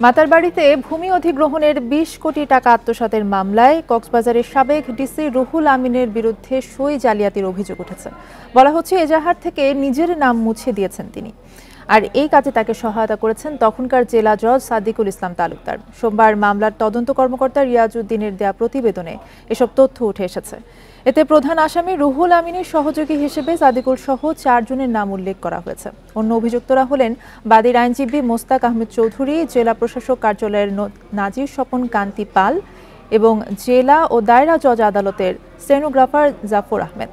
মাতারবাড়িতে ভূমি অধিগ্রহণের ২০ কোটি টাকা আত্মসাতের মামলায় কক্সবাজারের সাবেক ডিসি রুহুল আমিনের বিরুদ্ধে সই জালিয়াতির অভিযোগ উঠেছে। বলা হচ্ছে এজাহার থেকে নিজের নাম মুছে দিয়েছেন তিনি, আর এই কাজে তাকে সহায়তা করেছেন তখনকার জেলা জজ সাদিকুল ইসলাম তালুকদার। সোমবার মামলার তদন্ত কর্মকর্তা রিয়াজউদ্দিনের দেয়া প্রতিবেদনে এসব তথ্য উঠে এসেছে। এতে প্রধান আসামি রুহুল আমিনের সহযোগী হিসেবে সাদিকুল সহ ৪ জনের নাম উল্লেখ করা হয়েছে। অন্য অভিযুক্তরা হলেন বাদীর আইনজীবী মোস্তাক আহমেদ চৌধুরী, জেলা প্রশাসক কার্যালয়ের নাজির স্বপন কান্তি পাল এবং জেলা ও দায়রা জজ আদালতের স্টেনোগ্রাফার জাফর আহমেদ।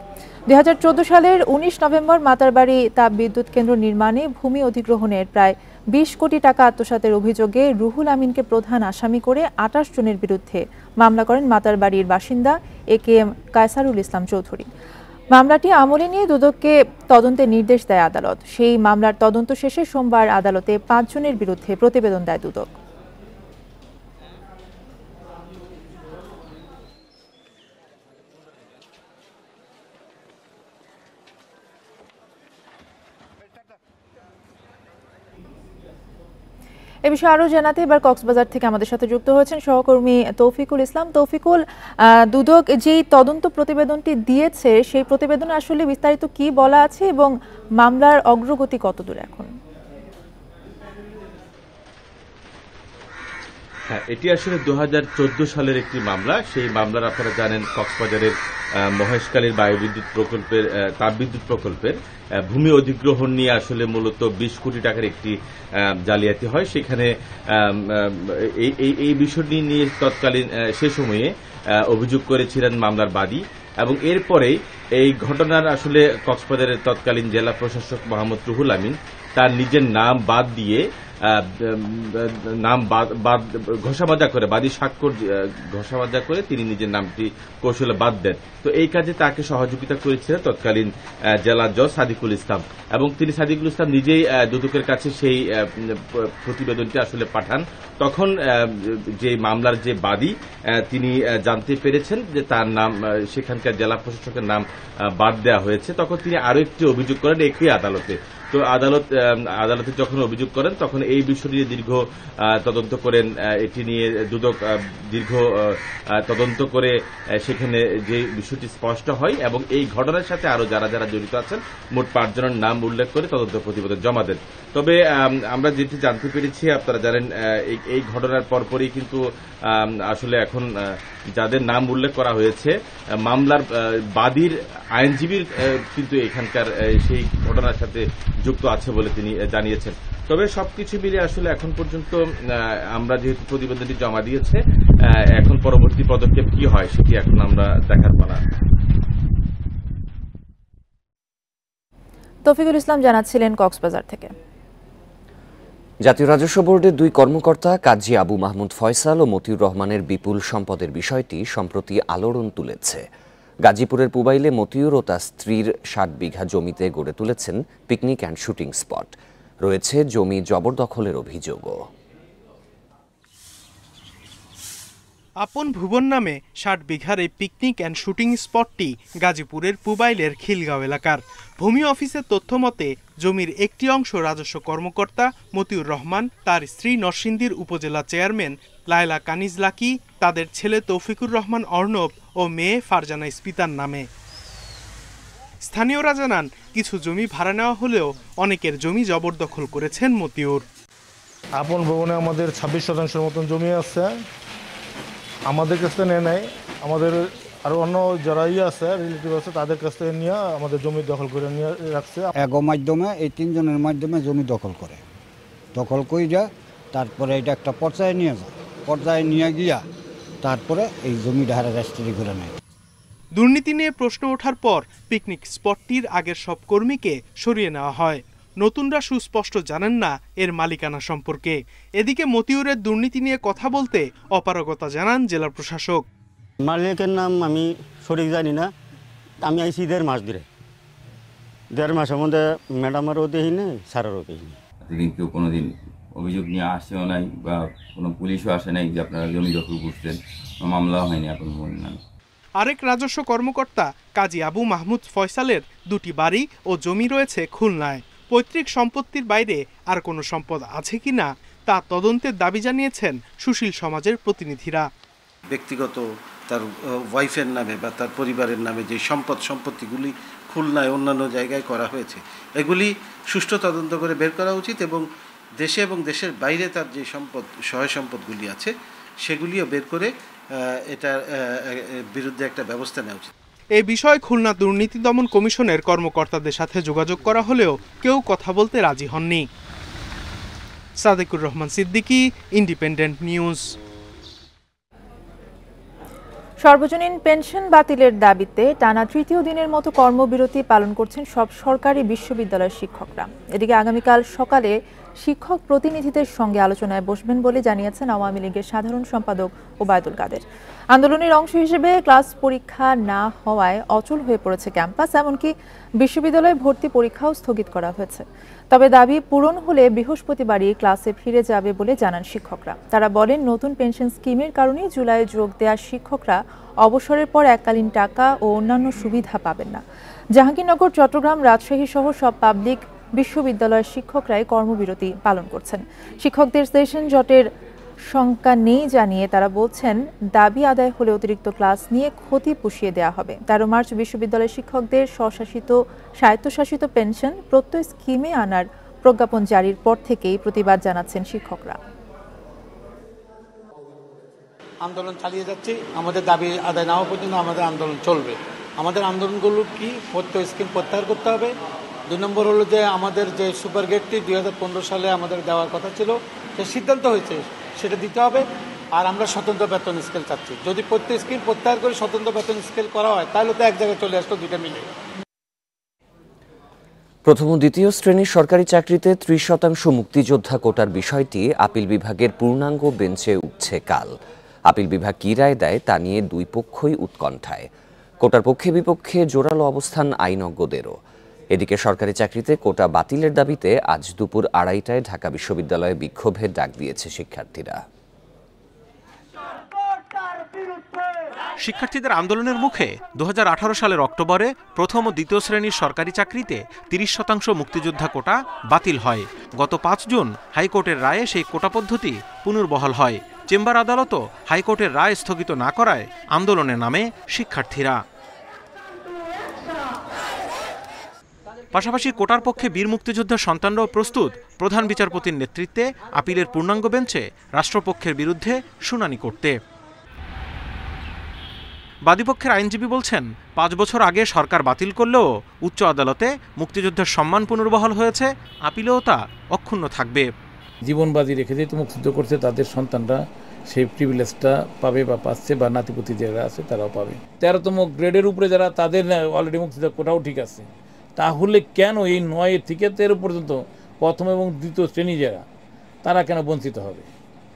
২০১৪ সালের ১৯ নভেম্বর মাতারবাড়ি তাপ বিদ্যুৎ কেন্দ্র নির্মাণে ভূমি অধিগ্রহণের প্রায় ২০ কোটি টাকা আত্মসাতের অভিযোগে রুহুল আমিনকে প্রধান আসামি করে ২৮ জনের বিরুদ্ধে মামলা করেন মাতারবাড়ির বাসিন্দা AKM কায়সারুল ইসলাম চৌধুরী। মামলাটি আমলে নিয়ে দুদককে তদন্তের নির্দেশ দেয় আদালত। সেই মামলার তদন্ত শেষে সোমবার আদালতে ৫ জনের বিরুদ্ধে প্রতিবেদন দেয় দুদক। এ বিষয়ে আরো জানাতে এবার কক্সবাজার থেকে আমাদের সাথে যুক্ত হয়েছেন সহকর্মী তৌফিকুল ইসলাম। তৌফিকুল, দুদক যেই তদন্ত প্রতিবেদনটি দিয়েছে সেই প্রতিবেদনে আসলে বিস্তারিত কি বলা আছে এবং মামলার অগ্রগতি কতদূর এখন? হ্যাঁ, এটি আসলে ২০১৪ সালের একটি মামলা। সেই মামলার আপনারা জানেন কক্সবাজারের মহেশখালীর বায়ুবিদ্যুৎ প্রকল্পের তাপবিদ্যুৎ প্রকল্পের ভূমি অধিগ্রহণ নিয়ে আসলে মূলত ২০ কোটি টাকার একটি জালিয়াতি হয়। সেখানে এই বিষয়টি নিয়ে তৎকালীন সে সময়ে অভিযোগ করেছিলেন মামলার বাদী, এবং এরপরেই এই ঘটনার আসলে কক্সবাজারের তৎকালীন জেলা প্রশাসক মোহাম্মদ রুহুল আমিন তার নিজের নাম বাদ দিয়ে ঘোষাবাজা করে বাদী স্বাক্ষর ঘোষাবাজা করে তিনি নিজের নামটি কৌশলে বাদ দেন। তো এই কাজে তাকে সহযোগিতা করেছিলেন তৎকালীন জেলা জজ সাদিকুল ইসলাম, এবং তিনি সাদিকুল ইসলাম নিজেই দুদকের কাছে সেই প্রতিবেদনটি আসলে পাঠান। তখন যে মামলার যে বাদী তিনি জানতে পেরেছেন যে তার নাম সেখানকার জেলা প্রশাসকের নাম বাদ দেওয়া হয়েছে। তখন তিনি আরো একটি অভিযোগ করেন একই আদালতে। তো আদালতে যখন অভিযোগ করেন তখন এই বিষয়টি নিয়ে দীর্ঘ তদন্ত করেন। এটি নিয়ে দুদক দীর্ঘ তদন্ত করে সেখানে যে বিষয়টি স্পষ্ট হয় এবং এই ঘটনার সাথে আরো যারা যারা জড়িত আছেন মোট ৫ জনের নাম উল্লেখ করে তদন্ত প্রতিবেদন জমা দেন। তবে আমরা যেটি জানতে পেরেছি, আপনারা জানেন এই ঘটনার পরপরই কিন্তু আসলে এখন যাদের নাম উল্লেখ করা হয়েছে মামলার বাদীর আইনজীবীর কিন্তু এখানকার সেই ঘটনার সাথে যুক্ত আছে বলে তিনি জানিয়েছেন। তবে সবকিছু মিলে আসলে এখন পর্যন্ত আমরা যেহেতু প্রতিবেদনটি জমা দিয়েছে, এখন পরবর্তী পদক্ষেপ কি হয় সেটি এখন আমরা দেখার পালা। তৌফিকুল ইসলাম জানাচ্ছিলেন কক্সবাজার থেকে। জাতীয় রাজস্ব বোর্ডের ২ কর্মকর্তা কাজী আবু মাহমুদ ফয়সাল ও মতিউর রহমানের বিপুল সম্পদের বিষয়টি সম্প্রতি আলোড়ন তুলেছে। গাজীপুরের পুবাইলে মতিউর ও তার স্ত্রীর ৬০ বিঘা জমিতে গড়ে তুলেছেন পিকনিক অ্যান্ড শুটিং স্পট। রয়েছে জমি জবরদখলের অভিযোগও। আপন ভুবন নামে ৬০ বিঘার এই পিকনিক অ্যান্ড শুটিং স্পটটি গাজীপুরের পুবাইলের খিলগাঁও এলাকার। ভূমি অফিসের তথ্য মতে জমির একটি অংশ রাজস্ব কর্মকর্তা মতিউর রহমান, তার স্ত্রী নরসিংদীর উপজেলা চেয়ারম্যান লায়লা কানিজ লাকি, তাদের ছেলে তৌফিকুর রহমান অর্ণব ও মেয়ে ফারজানা ইস্পিতার নামে। স্থানীয়রা জানান কিছু জমি ভাড়া নেওয়া হলেও অনেকের জমি জবরদখল করেছেন মতিউর। আপন ভবনে আমাদের ২৬% মতন জমি আছে, আমাদের কাছ থেকে নেয় নাই, আমাদের আরো অন্য যারা আছে রিলেটিভ আছে তাদের কাছ থেকে নিয়ে আমাদের জমি দখল করে নিয়ে রাখছে। এগো মাধ্যমে এই ৩ জনের মাধ্যমে জমি দখল করে তারপরে এটা একটা পর্যায়ে নিয়ে যায়, পর্যায়ে নিয়ে গিয়া তারপরে এই জমি ধারে রেজিস্ট্রি করে নেয়। দুর্নীতি নিয়ে প্রশ্ন ওঠার পর পিকনিক স্পটটির আগের সব কর্মীকে সরিয়ে নেওয়া হয়। নতুনরা সুস্পষ্ট জানেন না এর মালিকানা সম্পর্কে। এদিকে মতিউরের দুর্নীতি নিয়ে কথা বলতে অপারগতা জানান জেলা প্রশাসক। মালিকের নাম আমি সঠিক জানি না, আমি আইসি ১.৫ মাস ধরে। ১.৫ মাসের মধ্যে ম্যাডামেরও দেখি নেই, স্যারেরও দেখি নেই। কেউ কোনোদিন অভিযোগ নিয়ে আসেও নাই বা কোনো পুলিশও আসে নাই যে আপনারা জমি দখল করছেন, মামলাও হয়নি এখন নামে। আরেক রাজস্ব কর্মকর্তা কাজী আবু মাহমুদ ফয়সালের ২টি বাড়ি ও জমি রয়েছে খুলনায়। পৈতৃক সম্পত্তির বাইরে আর কোনো সম্পদ আছে কিনা তা তদন্তের দাবি জানিয়েছেন সুশীল সমাজের প্রতিনিধিরা। ব্যক্তিগত তার ওয়াইফের নামে বা তার পরিবারের নামে যে সম্পত্তিগুলি খুলনায় অন্যান্য জায়গায় করা হয়েছে, এগুলি সুষ্ঠু তদন্ত করে বের করা উচিত এবং দেশে এবং দেশের বাইরে তার যে সহায় সম্পদগুলি আছে সেগুলিও বের করে এটার বিরুদ্ধে একটা ব্যবস্থা নেওয়া উচিত। এ বিষয়ে খুলনা দুর্নীতি দমন কমিশনের কর্মকর্তাদের সাথে যোগাযোগ করা হলেও কেউ কথা বলতে রাজি হননি। Sadequr Rahman Siddiqui, independent news. সর্বজনীন পেনশন বাতিলের দাবিতে টানা তৃতীয় দিনের মতো কর্মবিরতি পালন করছেন সব সরকারি বিশ্ববিদ্যালয়ের শিক্ষকরা। এদিকে আগামীকাল সকালে শিক্ষক প্রতিনিধিদের সঙ্গে আলোচনায় বসবেন বলে জানিয়েছেন আওয়ামী লীগের সাধারণ সম্পাদক ওবায়দুল কাদের। আন্দোলনের অংশ হিসেবে ক্লাস পরীক্ষা না হওয়ায় অচল হয়ে পড়েছে ক্যাম্পাস, এমনকি বিশ্ববিদ্যালয়ে ভর্তি পরীক্ষাও স্থগিত করা হয়েছে। তবে দাবি পূরণ হলে বৃহস্পতিবারই ক্লাসে ফিরে যাবে বলে জানান শিক্ষকরা। তারা বলেন, নতুন পেনশন স্কিমের কারণে জুলাইয়ে যোগ দেওয়া শিক্ষকরা অবসরের পর এককালীন টাকা ও অন্যান্য সুবিধা পাবেন না। জাহাঙ্গীরনগর, চট্টগ্রাম, রাজশাহী সহ সব পাবলিক বিশ্ববিদ্যালয়ের শিক্ষকরাই কর্মবিরতি পালন করছেন। শিক্ষকদের সেশন জটের শঙ্কা নেই জানিয়ে তারা বলছেন, দাবি আদায় হলে অতিরিক্ত ক্লাস নিয়ে ক্ষতি পুষিয়ে দেওয়া হবে। 13 মার্চ বিশ্ববিদ্যালয়ের শিক্ষকদের স্বায়ত্তশাসিত পেনশন প্রত্যয় স্কিমে আনার প্রজ্ঞাপন জারির পর থেকেই প্রতিবাদ জানাচ্ছেন শিক্ষকরা। আন্দোলন চালিয়ে যাচ্ছি, আমাদের দাবি আদায় না হওয়া পর্যন্ত আমাদের আন্দোলন চলবে। আমাদের আন্দোলনগুলো কি, প্রত্যয় স্কিম প্রত্যাহার করতে হবে। 2 নম্বর হলো যে আমাদের যে সুপার গেটটি 2015 সালে আমাদের দেওয়ার কথা ছিল, সে সিদ্ধান্ত হয়েছে, সেটা দিতে হবে। আর আমরা স্বতন্ত্র বেতন স্কেল চাচ্ছি। যদি প্রত্যেক স্কিম প্রত্যাহার করে স্বতন্ত্র বেতন স্কেল করা হয়, তাহলে তো এক জায়গায় চলে আসতো দুইটা মিলে। প্রথম ও দ্বিতীয় শ্রেণীর সরকারি চাকরিতে 30% মুক্তিযোদ্ধা কোটার বিষয়টি আপিল বিভাগের পূর্ণাঙ্গ বেঞ্চে উঠছে কাল। আপিল বিভাগ কী রায় দেয় তা নিয়ে দুই পক্ষই উৎকণ্ঠায়। কোটার পক্ষে বিপক্ষে জোরালো অবস্থান আইনজ্ঞদেরও। এদিকে সরকারি চাকরিতে কোটা বাতিলের দাবিতে আজ দুপুর 2:30টায় ঢাকা বিশ্ববিদ্যালয়ে বিক্ষোভের ডাক দিয়েছে শিক্ষার্থীরা। শিক্ষার্থীদের আন্দোলনের মুখে 2018 সালের অক্টোবরে প্রথম ও দ্বিতীয় শ্রেণীর সরকারি চাকরিতে 30% মুক্তিযোদ্ধা কোটা বাতিল হয়। গত 5 জুন হাইকোর্টের রায়ে সেই কোটা পদ্ধতি পুনর্বহাল হয়। চেম্বার আদালতও হাইকোর্টের রায় স্থগিত না করায় আন্দোলনে নামে শিক্ষার্থীরা। পাশাপাশি কোটার পক্ষে বীর মুক্তিযোদ্ধার সন্তানরাও প্রস্তুত প্রধান বিচারপতির নেতৃত্বে আপিলের পূর্ণাঙ্গ বেঞ্চে রাষ্ট্রপক্ষের বিরুদ্ধে শুনানি করতে। বাদীপক্ষের আইনজীবী বলছেন, 5 বছর আগে সরকার বাতিল করলেও উচ্চ আদালতে মুক্তিযোদ্ধার সম্মান পুনর্বহাল হয়েছে, আপিলেও তা অক্ষুণ্ণ থাকবে। জীবন বাজি রেখে যেহেতু মুক্তিযুদ্ধ করছে, তাদের সন্তানরা সেই প্রিভিলেজটা পাবে বা পাচ্ছে, বা নাতিপুতি যারা আছে তারাও পাবে। 13তম গ্রেডের উপরে যারা, তাদের অলরেডি মুক্তিযোদ্ধা কোটাও ঠিক আছে, তাহলে কেন এই 9 থেকে 13 পর্যন্ত প্রথম এবং দ্বিতীয় শ্রেণী যারা, তারা কেন বঞ্চিত হবে?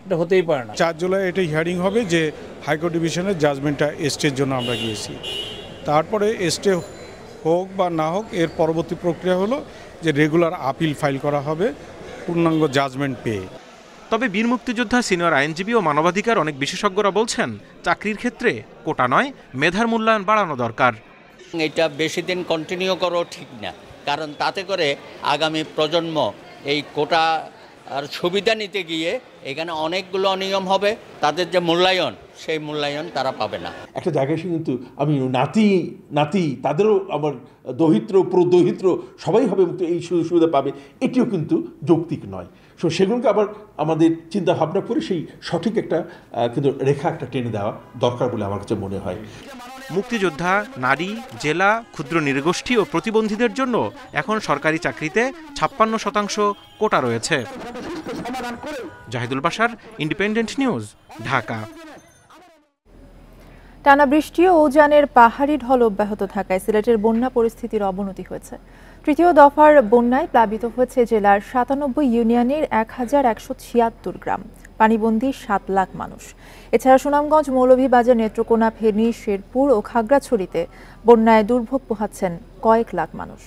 এটা হতেই পারে না। 4 জুলাই এটা হিয়ারিং হবে যে হাইকোর্ট ডিভিশনের জাজমেন্টটা স্টের জন্য আমরা গিয়েছি। তারপরে স্টে হোক বা না হোক, এর পরবর্তী প্রক্রিয়া হলো যে রেগুলার আপিল ফাইল করা হবে পূর্ণাঙ্গ জাজমেন্ট পেয়ে। তবে বীর মুক্তিযোদ্ধা, সিনিয়র আইনজীবী ও মানবাধিকার অনেক বিশেষজ্ঞরা বলছেন, চাকরির ক্ষেত্রে কোটা নয়, মেধার মূল্যায়ন বাড়ানো দরকার। এটা বেশি দিন কন্টিনিউ করা ঠিক না, কারণ তাতে করে আগামী প্রজন্ম এই কোটা আর সুবিধা নিতে গিয়ে এখানে অনেকগুলো অনিয়ম হবে, তাদের যে মূল্যায়ন, সেই মূল্যায়ন তারা পাবে না। একটা জায়গায় কিন্তু আমি নাতি তাদেরও আবার দহিত্র প্রদহিত্র সবাই হবে এই সুবিধা পাবে, এটিও কিন্তু যৌক্তিক নয়। সেগুলোকে আবার আমাদের চিন্তা ভাবনা করে সেই সঠিক একটা কিন্তু রেখা একটা টেনে দেওয়া দরকার বলে আমার কাছে মনে হয়। মুক্তিযোদ্ধা, নারী, জেলা, ক্ষুদ্র নৃগোষ্ঠী ও প্রতিবন্ধীদের জন্য এখন সরকারি চাকরিতে 56% কোটা রয়েছে। Zahidul Bashar, independent news, Dhaka. টানা বৃষ্টি ও উজানের পাহাড়ি ঢল অব্যাহত থাকায় সিলেটের বন্যা পরিস্থিতির অবনতি হয়েছে। তৃতীয় দফার বন্যায় প্লাবিত হয়েছে জেলার 97 ইউনিয়নের 1176 গ্রাম, পানিবন্দী 7 লাখ মানুষ। এছাড়া সুনামগঞ্জ, মৌলভীবাজার, নেত্রকোনা, ফেনী, শেরপুর ও খাগড়াছড়িতে বন্যায় দুর্ভোগ পোহাচ্ছেন কয়েক লাখ মানুষ।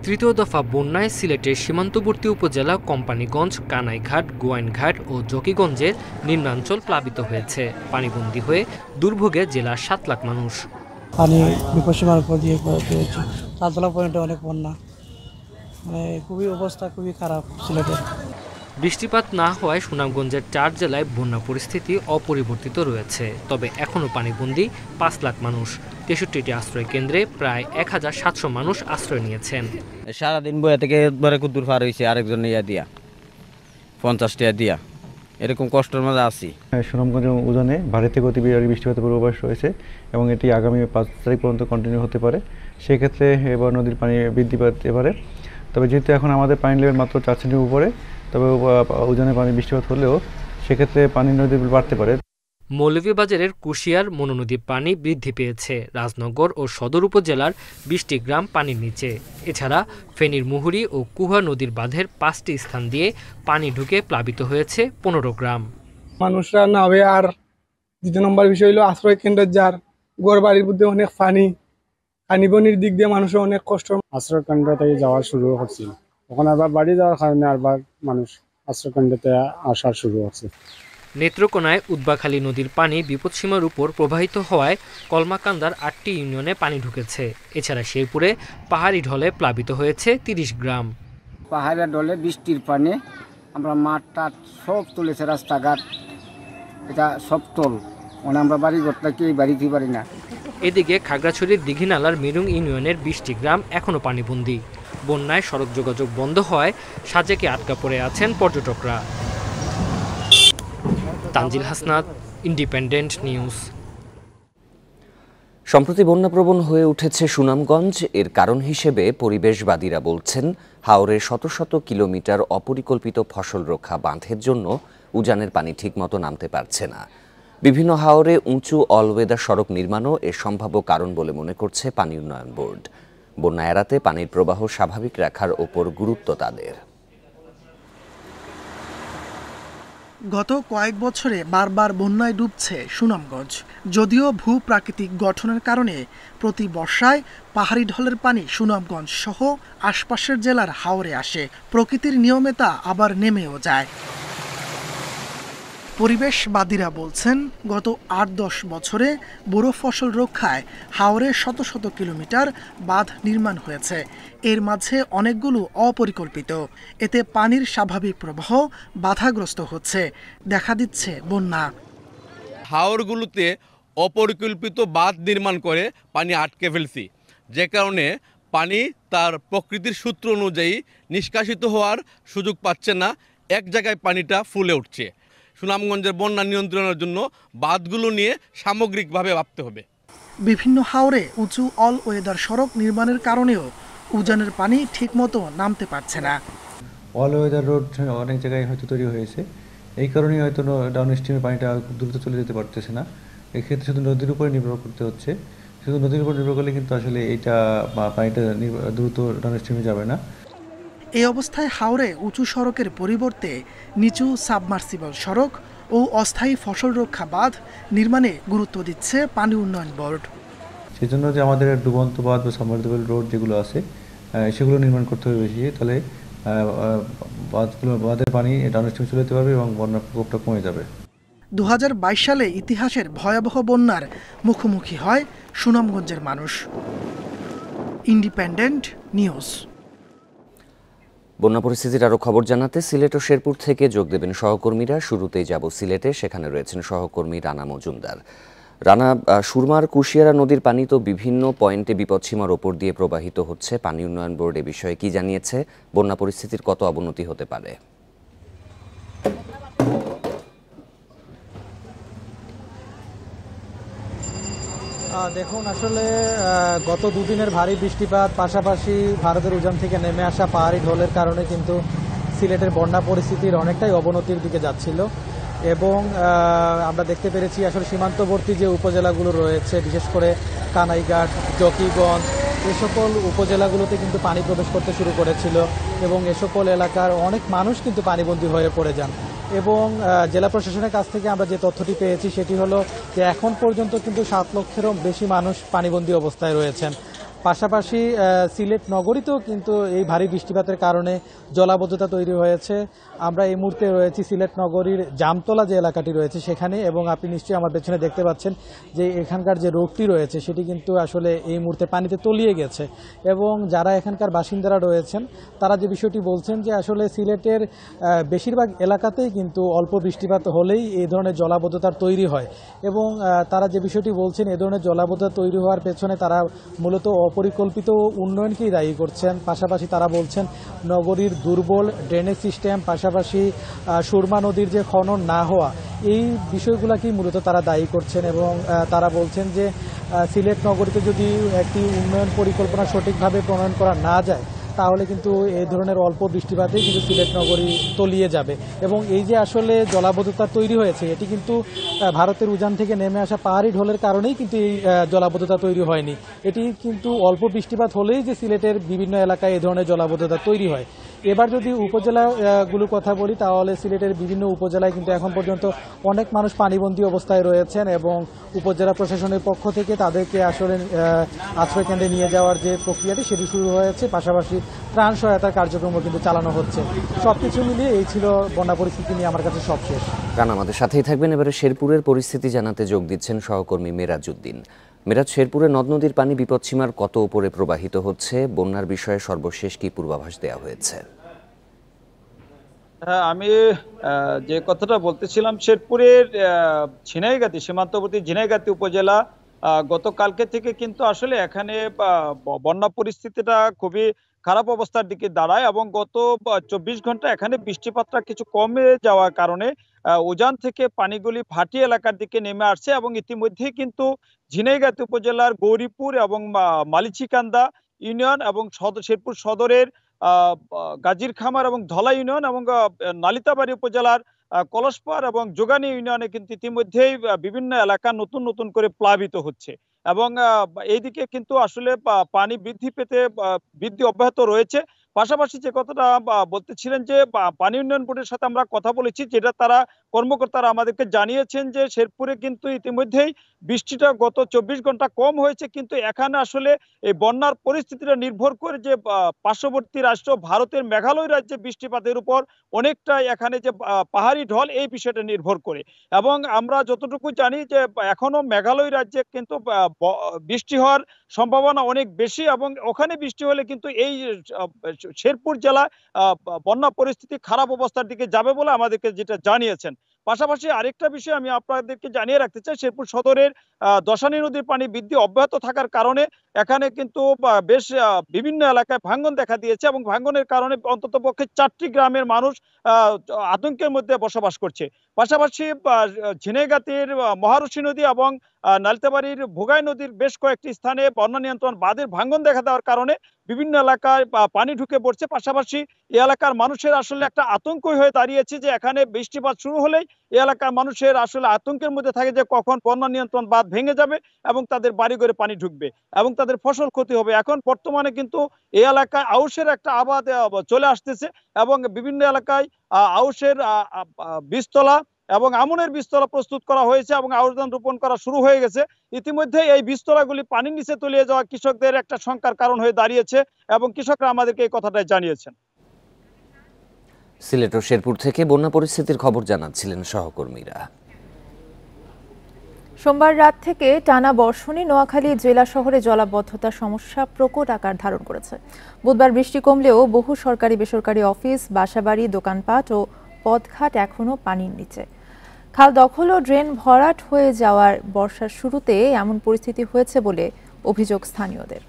তৃতীয় দফা বন্যায় সিলেটের সীমান্তবর্তী উপজেলা কোম্পানীগঞ্জ, কানাইঘাট, গোয়াইনঘাট ও জকিগঞ্জের নিম্নাঞ্চল প্লাবিত হয়েছে। পানিবন্দী হয়ে দুর্ভোগে জেলার 7 লাখ মানুষ। পানি বিপদসীমার উপর দিয়ে তালতলা পয়েন্টে অনেক বন্যা, খুবই অবস্থা খুবই খারাপ সিলেটের। বৃষ্টিপাত না হওয়ায় সুনামগঞ্জের 4 জেলায় বন্যা পরিস্থিতি অপরিবর্তিত রয়েছে। তবে এখনও পানিবন্দী 5 লাখ মানুষ। 63টি আশ্রয় কেন্দ্রে প্রায় 1700 মানুষ আশ্রয় নিয়েছেন। সারাদিন বইয়া থেকে একবারে কুদ্দুর পার হয়েছে, আরেকজন ইয়া দিয়া 50 টাকা দিয়া, এরকম কষ্টের মধ্যে আছি। সুনামগঞ্জ উজানে ভারী থেকে অতি ভারী বৃষ্টিপাতের পূর্বাভাস রয়েছে এবং এটি আগামী 5 তারিখ পর্যন্ত কন্টিনিউ হতে পারে। সেক্ষেত্রে এবার নদীর পানি বৃদ্ধি পেতে পারে। তবে যেহেতু এখন আমাদের পানি লেভেল মাত্র 4 সেন্টিমিটার উপরে, তবে উজানে পানি বৃষ্টিপাত হলেও সেক্ষেত্রে পানি নদীর বাড়তে পারে। মৌলভীবাজারের কুশিয়ার মনোনদীর পানি বৃদ্ধি পেয়েছে। রাজনগর ও সদর উপজেলার 20টি গ্রাম পানির নিচে। এছাড়া ফেনীর মুহুরী ও কুহা নদীর বাঁধের 5টি স্থান দিয়ে পানি ঢুকে প্লাবিত হয়েছে 15 গ্রাম। মানুষরা না হবে। আর 2 নম্বর বিষয় হলো আশ্রয় কেন্দ্রের যার ঘর বাড়ির মধ্যে অনেক পানিবনির দিক দিয়ে মানুষের অনেক কষ্ট। আশ্রয় কেন্দ্র থেকে যাওয়া শুরু করছিল, তখন আবার বাড়ি যাওয়ার কারণে আবার মানুষ আশ্রয় কেন্দ্রতে আসা শুরু করছে। নেত্রকোনায় উদ্বাখালী নদীর পানি বিপদসীমার উপর প্রবাহিত হওয়ায় কলমাকান্দার 8টি ইউনিয়নে পানি ঢুকেছে। এছাড়া শেরপুরে পাহাড়ি ঢলে প্লাবিত হয়েছে 30 গ্রাম। পাহাড়ি ঢলে বৃষ্টির পানি আমরা মাঠ টাট সব তুলেছে, রাস্তাঘাট এটা সব তোল, মানে আমরা বাড়ি ঘরটা কেউ বাড়িতে পারি না। এদিকে খাগড়াছড়ির দীঘিনালার মিরুং ইউনিয়নের 20টি গ্রাম এখনও পানিবন্দী। বন্যায় সড়ক যোগাযোগ বন্ধ হওয়ায় সাজেকে আটকা পড়ে আছেন পর্যটকরা। Tanzil Hasnat, independent news. সম্প্রতি বন্যাপ্রবণ হয়ে উঠেছে সুনামগঞ্জ। এর কারণ হিসেবে পরিবেশবাদীরা বলছেন, হাওরে শত শত কিলোমিটার অপরিকল্পিত ফসল রক্ষা বাঁধের জন্য উজানের পানি ঠিকমতো নামতে পারছে না। বিভিন্ন হাওরে উঁচু অলওয়েদার সড়ক নির্মাণও এর সম্ভাব্য কারণ বলে মনে করছে পানি উন্নয়ন বোর্ড। বন্যা এড়াতে পানির প্রবাহ স্বাভাবিক রাখার ওপর গুরুত্ব তাদের। গত কয়েক বছরে বারবার বন্যায় ডুবছে সুনামগঞ্জ। যদিও ভূপ্রাকৃতিক গঠনের কারণে প্রতি বর্ষায় পাহাড়ি ঢলের পানি সুনামগঞ্জ সহ আশপাশের জেলার হাওরে আসে। প্রকৃতির নিয়মে তা আবার নেমেও যায়। পরিবেশবাদীরা বলছেন, গত 8-10 বছরে বোরো ফসল রক্ষায় হাওরে শত শত কিলোমিটার বাঁধ নির্মাণ হয়েছে। এর মাঝে অনেকগুলো অপরিকল্পিত। এতে পানির স্বাভাবিক প্রবাহ বাধাগ্রস্ত হচ্ছে, দেখা দিচ্ছে বন্যা। হাওরগুলোতে অপরিকল্পিত বাঁধ নির্মাণ করে পানি আটকে ফেলছি, যে কারণে পানি তার প্রকৃতির সূত্র অনুযায়ী নিষ্কাশিত হওয়ার সুযোগ পাচ্ছে না, এক জায়গায় পানিটা ফুলে উঠছে। সুনামগঞ্জের বন্যা নিয়ন্ত্রণের জন্য বাঁধগুলো নিয়ে সামগ্রিকভাবে ভাবতে হবে। বিভিন্ন হাওরে উঁচু অল ওয়েদার সড়ক নির্মাণের কারণেও উজানের পানি ঠিকমতো নামতে পারছে না। অল ওয়েদার রোড অনেক জায়গায় হয়তো তৈরি হয়েছে, এই কারণেই হয়তো ডাউন স্ট্রিমে পানিটা দ্রুত চলে যেতে পারতেছে না। এক্ষেত্রে শুধু নদীর উপরে নির্ভর করতে হচ্ছে। শুধু নদীর উপর নির্ভর করলে কিন্তু আসলে এইটা পানিটা দ্রুত ডাউন স্ট্রিমে যাবে না। এই অবস্থায় হাওরে উঁচু সড়কের পরিবর্তে নিচু সাবমার্সিবল সড়ক ও অস্থায়ী ফসল রক্ষা বাঁধ নির্মাণে গুরুত্ব দিচ্ছে পানি উন্নয়ন বোর্ড। সেজন্য যে আমাদের ডুবন্ত বাঁধ বা সাবমার্সিবল রোড যেগুলো আছে সেগুলো নির্মাণ করতে হবে বেশি, তাহলে বাঁধের পানি ডাউন স্ট্রিমে চলে যেতে পারবে এবং বন্যার প্রকোপটা কমে যাবে। 2022 সালে ইতিহাসের ভয়াবহ বন্যার মুখোমুখি হয় সুনামগঞ্জের মানুষ। Independent news. বন্যা পরিস্থিতির আরও খবর জানাতে সিলেট ও শেরপুর থেকে যোগ দেবেন সহকর্মীরা। শুরুতেই যাব সিলেটে, সেখানে রয়েছেন সহকর্মী রানা মজুমদার। রানা, সুরমার কুশিয়ারা নদীর পানি তো বিভিন্ন পয়েন্টে বিপদসীমার ওপর দিয়ে প্রবাহিত হচ্ছে। পানি উন্নয়ন বোর্ড এ বিষয়ে কি জানিয়েছে? বন্যা পরিস্থিতির কত অবনতি হতে পারে? দেখুন, আসলে গত দুদিনের ভারী বৃষ্টিপাত পাশাপাশি ভারতের উজান থেকে নেমে আসা পাহাড়ি ঢলের কারণে কিন্তু সিলেটের বন্যা পরিস্থিতির অনেকটাই অবনতির দিকে যাচ্ছিল এবং আমরা দেখতে পেরেছি আসলে সীমান্তবর্তী যে উপজেলাগুলো রয়েছে, বিশেষ করে কানাইঘাট, জকিগঞ্জ, এ সকল উপজেলাগুলোতে কিন্তু পানি প্রবেশ করতে শুরু করেছিল এবং এ সকল এলাকার অনেক মানুষ কিন্তু পানিবন্দী হয়ে পড়ে যান। এবং জেলা প্রশাসনের কাছ থেকে আমরা যে তথ্যটি পেয়েছি সেটি হলো যে এখন পর্যন্ত কিন্তু 7 লক্ষেরও বেশি মানুষ পানিবন্দী অবস্থায় রয়েছেন। পাশাপাশি সিলেট নগরীতেও কিন্তু এই ভারী বৃষ্টিপাতের কারণে জলাবদ্ধতা তৈরি হয়েছে। আমরা এই মুহূর্তে রয়েছি সিলেট নগরীর জামতলা যে এলাকাটি রয়েছে সেখানে, এবং আপনি নিশ্চয়ই আমার পেছনে দেখতে পাচ্ছেন যে এখানকার যে রোডটি রয়েছে সেটি কিন্তু আসলে এই মুহূর্তে পানিতে তলিয়ে গেছে। এবং যারা এখানকার বাসিন্দারা রয়েছেন তারা যে বিষয়টি বলছেন যে আসলে সিলেটের বেশিরভাগ এলাকাতেই কিন্তু অল্প বৃষ্টিপাত হলেই এই ধরনের জলাবদ্ধতার তৈরি হয়, এবং তারা যে বিষয়টি বলছেন এ ধরনের জলাবদ্ধতা তৈরি হওয়ার পেছনে তারা মূলত অপরিকল্পিত উন্নয়নকেই দায়ী করছেন। পাশাপাশি তারা বলছেন নগরীর দুর্বল ড্রেনেজ সিস্টেম, পাশাপাশি সুরমা নদীর যে খনন না হওয়া, এই বিষয়গুলোকেই মূলত তারা দায়ী করছেন। এবং তারা বলছেন যে সিলেট নগরীতে যদি একটি উন্নয়ন পরিকল্পনা সঠিকভাবে প্রণয়ন করা না যায় তাহলে কিন্তু এই ধরনের অল্প বৃষ্টিপাতেই কিন্তু সিলেট নগরী তলিয়ে যাবে। এবং এই যে আসলে জলাবদ্ধতা তৈরি হয়েছে এটি কিন্তু ভারতের উজান থেকে নেমে আসা পাহাড়ি ঢলের কারণেই কিন্তু এই জলাবদ্ধতা তৈরি হয়নি। এটি কিন্তু অল্প বৃষ্টিপাত হলেই যে সিলেটের বিভিন্ন এলাকায় এই ধরনের জলাবদ্ধতা তৈরি হয়। এবার যদি উপজেলাগুলোর কথা বলি তাহলে সিলেটের বিভিন্ন উপজেলায় কিন্তু এখন পর্যন্ত অনেক মানুষ পানিবন্দী অবস্থায় রয়েছেন, এবং উপজেলা প্রশাসনের পক্ষ থেকে তাদেরকে আসলে আশ্রয়কেন্দ্রে নিয়ে যাওয়ার যে প্রক্রিয়াটি সেটি শুরু হয়েছে, পাশাপাশি ত্রাণ সহায়তার কার্যক্রমও কিন্তু চালানো হচ্ছে। সবকিছু মিলিয়ে এই ছিল বন্যা পরিস্থিতি নিয়ে আমার কাছে সবশেষ। কারণ আমাদের সাথেই থাকবেন। এবারে শেরপুরের পরিস্থিতি জানাতে যোগ দিচ্ছেন সহকর্মী মেরাজউদ্দিন। মেরাজ, শেরপুরে নদ নদীর পানি বিপদসীমার কত উপরে প্রবাহিত হচ্ছে? বন্যার বিষয়ে সর্বশেষ কি পূর্বাভাস দেওয়া হয়েছে? আমি যে কথাটা বলতেছিলাম, শেরপুরের ঝিনাইগাতি সীমান্তবর্তী ঝিনাইগাতি উপজেলা গতকালকে থেকে কিন্তু আসলে এখানে বন্যা পরিস্থিতিটা খুবই খারাপ অবস্থার দিকে দাঁড়ায়, এবং গত 24 ঘন্টা এখানে বৃষ্টিপাতটা কিছু কমে যাওয়ার কারণে উজান থেকে পানিগুলি ভাটি এলাকার দিকে নেমে আসছে, এবং ইতিমধ্যে কিন্তু ঝিনাইগাতি উপজেলার গৌরীপুর এবং মালিচিকান্দা ইউনিয়ন এবং শেরপুর সদরের গাজীর খামার এবং ধলা ইউনিয়ন এবং নালিতাবাড়ি উপজেলার কলসপাড় এবং যোগানী ইউনিয়নে কিন্তু ইতিমধ্যেই বিভিন্ন এলাকা নতুন নতুন করে প্লাবিত হচ্ছে, এবং এইদিকে কিন্তু আসলে পানি বৃদ্ধি অব্যাহত রয়েছে। পাশাপাশি যে কথাটা বলতেছিলেন যে পানি উন্নয়ন বোর্ডের সাথে আমরা কথা বলেছি, যেটা তারা কর্মকর্তারা আমাদেরকে জানিয়েছেন যে শেরপুরে কিন্তু ইতিমধ্যেই বৃষ্টিটা গত 24 ঘন্টা কম হয়েছে, কিন্তু এখানে আসলে এই বন্যার পরিস্থিতিটা নির্ভর করে যে পার্শ্ববর্তী রাষ্ট্র ভারতের মেঘালয় রাজ্যে বৃষ্টিপাতের উপর অনেকটা এখানে যে পাহাড়ি ঢল এই বিষয়টা নির্ভর করে। এবং আমরা যতটুকু জানি যে এখনো মেঘালয় রাজ্যে কিন্তু বৃষ্টি হওয়ার সম্ভাবনা অনেক বেশি, এবং ওখানে বৃষ্টি হলে কিন্তু এই শেরপুর জেলা বন্যা পরিস্থিতি খারাপ অবস্থার দিকে যাবে বলে আমাদেরকে যেটা জানিয়েছেন। পাশাপাশি আরেকটা বিষয় আমি আপনাদেরকে জানিয়ে রাখতে চাই, শেরপুর সদরের দশানী নদীর পানি বৃদ্ধি অব্যাহত থাকার কারণে এখানে কিন্তু বেশ বিভিন্ন এলাকায় ভাঙ্গন দেখা দিয়েছে, এবং ভাঙ্গনের কারণে অন্ততপক্ষে 4টি গ্রামের মানুষ আতঙ্কের মধ্যে বসবাস করছে। পাশাপাশি ঝিনাইগাতির মহারশী নদী এবং নালিতাবাড়ির ভোগাই নদীর বেশ কয়েকটি স্থানে বন্যা নিয়ন্ত্রণ বাঁধের ভাঙ্গন দেখা দেওয়ার কারণে বিভিন্ন এলাকায় পানি ঢুকে পড়ছে। পাশাপাশি এই এলাকার মানুষের আসলে একটা আতঙ্কই হয়ে দাঁড়িয়েছে যে এখানে বৃষ্টিপাত শুরু হলেই এই এলাকার মানুষের আসলে আতঙ্কের মধ্যে থাকে যে কখন বন্যা নিয়ন্ত্রণ বাঁধ ভেঙে যাবে এবং তাদের বাড়িঘরে পানি ঢুকবে এবং তাদের ফসল ক্ষতি হবে। এখন বর্তমানে কিন্তু এই এলাকায় আউশের একটা আবাদ চলে আসতেছে, এবং বিভিন্ন এলাকায় আউশের বীজতলা এবং আমনের বীজতলা প্রস্তুত করা হয়েছে এবং আউশ ধান রোপণ করা শুরু হয়ে গেছে। ইতিমধ্যে এই বীজতলাগুলি পানির নিচে তলিয়ে যাওয়া কৃষকদের একটা শঙ্কার কারণ হয়ে দাঁড়িয়েছে, এবং কৃষকরা আমাদেরকে এই কথাটাই জানিয়েছেন। সিলেট ও শেরপুর থেকে বন্যা পরিস্থিতির খবর জানাচ্ছিলেন সহকর্মীরা। সোমবার রাত থেকে টানা বর্ষণে নোয়াখালী জেলা শহরে জলাবদ্ধতার সমস্যা প্রকট আকার ধারণ করেছে। বুধবার বৃষ্টি কমলেও বহু সরকারি বেসরকারি অফিস, বাসাবাড়ি, দোকানপাট ও পথঘাট এখনো পানির নিচে। খাল দখল ও ড্রেন ভরাট হয়ে যাওয়ার বর্ষার শুরুতে এমন পরিস্থিতি হয়েছে বলে অভিযোগ স্থানীয়দের।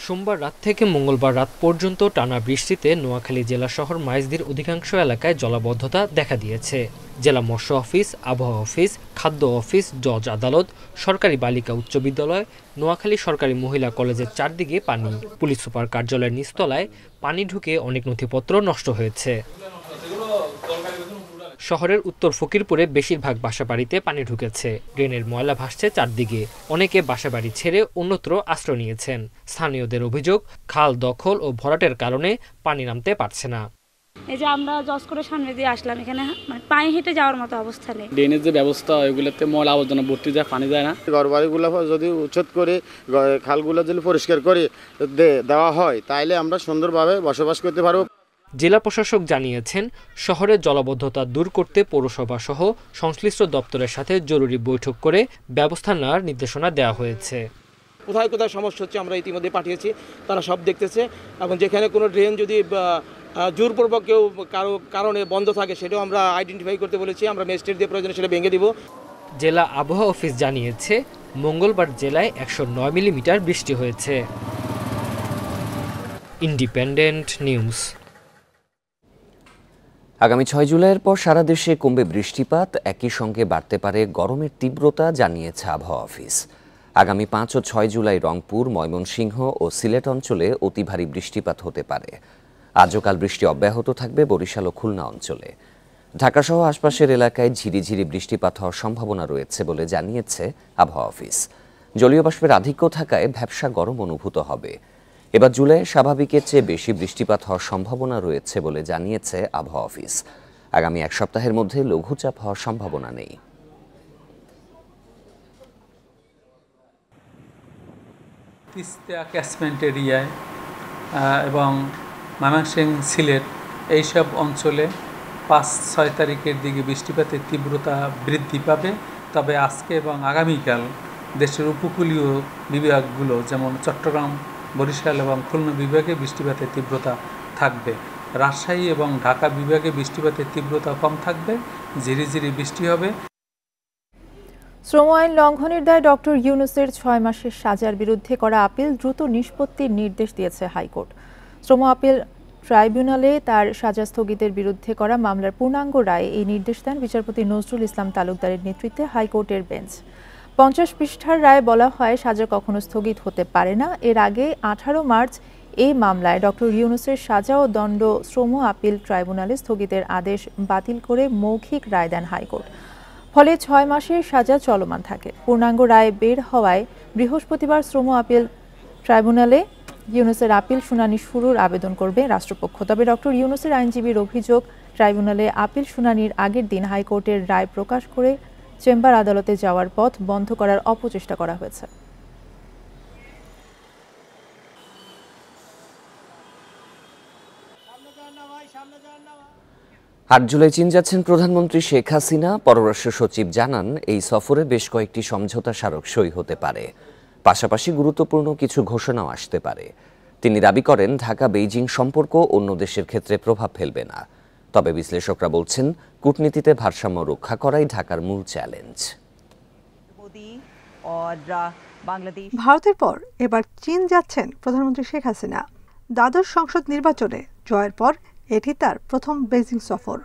সোমবার রাত থেকে মঙ্গলবার রাত পর্যন্ত টানা বৃষ্টিতে নোয়াখালী জেলা শহর মাইজদীর অধিকাংশ এলাকায় জলাবদ্ধতা দেখা দিয়েছে। জেলা মৎস্য অফিস, আবহাওয়া অফিস, খাদ্য অফিস, জজ আদালত, সরকারি বালিকা উচ্চ বিদ্যালয়, নোয়াখালী সরকারি মহিলা কলেজের চারদিকে পানি। পুলিশ সুপার কার্যালয়ের নিচতলায় পানি ঢুকে অনেক নথিপত্র নষ্ট হয়েছে। শহরের উত্তর ফকিরপুরে বেশিরভাগ বাসাবাড়িতে পানি ঢুকেছে। ড্রেনের ময়লা ভাসছে চারদিকে। অনেকে বাসাবাড়ি ছেড়ে অন্যত্র আশ্রয় নিয়েছেন। স্থানীয়দের অভিযোগ, খাল দখল ও ভরাটের কারণে পানি নামতে পারছে না। এই যে আমরা জজ করে সামনে দিয়ে আসলাম, এখানে মানে পায়ে হেঁটে যাওয়ার মতো অবস্থা নেই। ড্রেনের যে ব্যবস্থা ওইগুলোতে ময়লা আবর্জনা ভর্তি যায়, পানি যায় না। ঘরবাড়িগুলো যদি উচ্ছেদ করে খালগুলো যদি পরিষ্কার করে দেওয়া হয় তাহলে আমরা সুন্দরভাবে বসবাস করতে পারবো। জেলা প্রশাসক জানিয়েছেন, শহরের জলাবদ্ধতা দূর করতে পৌরসভা সহ সংশ্লিষ্ট দপ্তরের সাথে জরুরি বৈঠক করে ব্যবস্থা নেওয়ার নির্দেশনা দেওয়া হয়েছে। কোথায় কোথায় সমস্যা হচ্ছে আমরা ইতিমধ্যে পাঠিয়েছি, তারা সব দেখতেছে এবং যেখানে কোনো ড্রেন যদি জোরপূর্বক কেউ কারো কারণে বন্ধ থাকে সেটাও আমরা আইডেন্টিফাই করতে বলেছি। আমরা ম্যাজিস্ট্রেট দিয়ে প্রয়োজনে সেটা ভেঙে দিব। জেলা আবহাওয়া অফিস জানিয়েছে, মঙ্গলবার জেলায় 109 মিলিমিটার বৃষ্টি হয়েছে। Independent news. আগামী 6 জুলাইয়ের পর সারা দেশে কমবে বৃষ্টিপাত, একই সঙ্গে বাড়তে পারে গরমের তীব্রতা, জানিয়েছে আবহাওয়া অফিস। আগামী 5 ও 6 জুলাই রংপুর, ময়মনসিংহ ও সিলেট অঞ্চলে অতি ভারী বৃষ্টিপাত হতে পারে। আজও কাল বৃষ্টি অব্যাহত থাকবে বরিশাল ও খুলনা অঞ্চলে। ঢাকাসহ আশপাশের এলাকায় ঝিরিঝিরি বৃষ্টিপাত হওয়ার সম্ভাবনা রয়েছে বলে জানিয়েছে আবহাওয়া অফিস। জলীয় বাষ্পের আধিক্য থাকায় ভ্যাপসা গরম অনুভূত হবে। এবার জুলাই স্বাভাবিকের চেয়ে বেশি বৃষ্টিপাত হওয়ার সম্ভাবনা রয়েছে বলে জানিয়েছে আবহাওয়া অফিস। আগামী এক সপ্তাহের মধ্যে লঘুচাপ হওয়ার সম্ভাবনা নেই। তিস্তা ক্যাচমেন্ট এরিয়ায় এবং ময়মনসিংহ, সিলেট এইসব অঞ্চলে 5-6 তারিখের দিকে বৃষ্টিপাতের তীব্রতা বৃদ্ধি পাবে। তবে আজকে এবং আগামীকাল দেশের উপকূলীয় বিভাগগুলো যেমন চট্টগ্রাম, বরিশাল এবং খুলনা বিভাগে বৃষ্টিপাতের তীব্রতা থাকবে। রাজশাহী এবং ঢাকা বিভাগে বৃষ্টিপাতের তীব্রতা কম থাকবে, ঝিরিঝিরি বৃষ্টি হবে। শ্রম আইন লঙ্ঘনের দায়ে ডক্টর ইউনূসের 6 মাসের সাজার বিরুদ্ধে করা আপিল দ্রুত নিষ্পত্তির নির্দেশ দিয়েছে হাইকোর্ট। শ্রম আপিল ট্রাইব্যুনালে তার সাজা স্থগিতের বিরুদ্ধে করা মামলার পূর্ণাঙ্গ রায়ে এই নির্দেশ দেন বিচারপতি নজরুল ইসলাম তালুকদারের নেতৃত্বে হাইকোর্টের বেঞ্চ। 50 পৃষ্ঠার রায়ে বলা হয়, সাজা কখনো স্থগিত হতে পারে না। এর আগে 18 মার্চ এই মামলায় ডক্টর ইউনূসের সাজা ও দণ্ড শ্রম আপিল ট্রাইব্যুনালে স্থগিতের আদেশ বাতিল করে মৌখিক রায় দেন হাইকোর্ট। ফলে 6 মাসের সাজা চলমান থাকে। পূর্ণাঙ্গ রায় বের হওয়ায় বৃহস্পতিবার শ্রম আপিল ট্রাইব্যুনালে ইউনূসের আপিল শুনানি শুরুর আবেদন করবে রাষ্ট্রপক্ষ। তবে ডক্টর ইউনূসের আইনজীবীর অভিযোগ, ট্রাইব্যুনালে আপিল শুনানির আগের দিন হাইকোর্টের রায় প্রকাশ করে চেম্বার আদালতে যাওয়ার পথ বন্ধ করার অপচেষ্টা করা হয়েছে। 8 জুলাই চীন যাচ্ছেন প্রধানমন্ত্রী শেখ হাসিনা। পররাষ্ট্র সচিব জানান, এই সফরে বেশ কয়েকটি সমঝোতা স্মারক সই হতে পারে, পাশাপাশি গুরুত্বপূর্ণ কিছু ঘোষণাও আসতে পারে। তিনি দাবি করেন, ঢাকা বেইজিং সম্পর্ক অন্য দেশের ক্ষেত্রে প্রভাব ফেলবে না। তবে বিশ্লেষকরা বলছেন, কূটনীতিতে ভারসাম্য রক্ষা করাই ঢাকার মূল চ্যালেঞ্জ। ভারতের পর এবার চীন যাচ্ছেন প্রধানমন্ত্রী শেখ হাসিনা। দ্বাদশ সংসদ নির্বাচনে জয়ের পর এটি তার প্রথম বেইজিং সফর।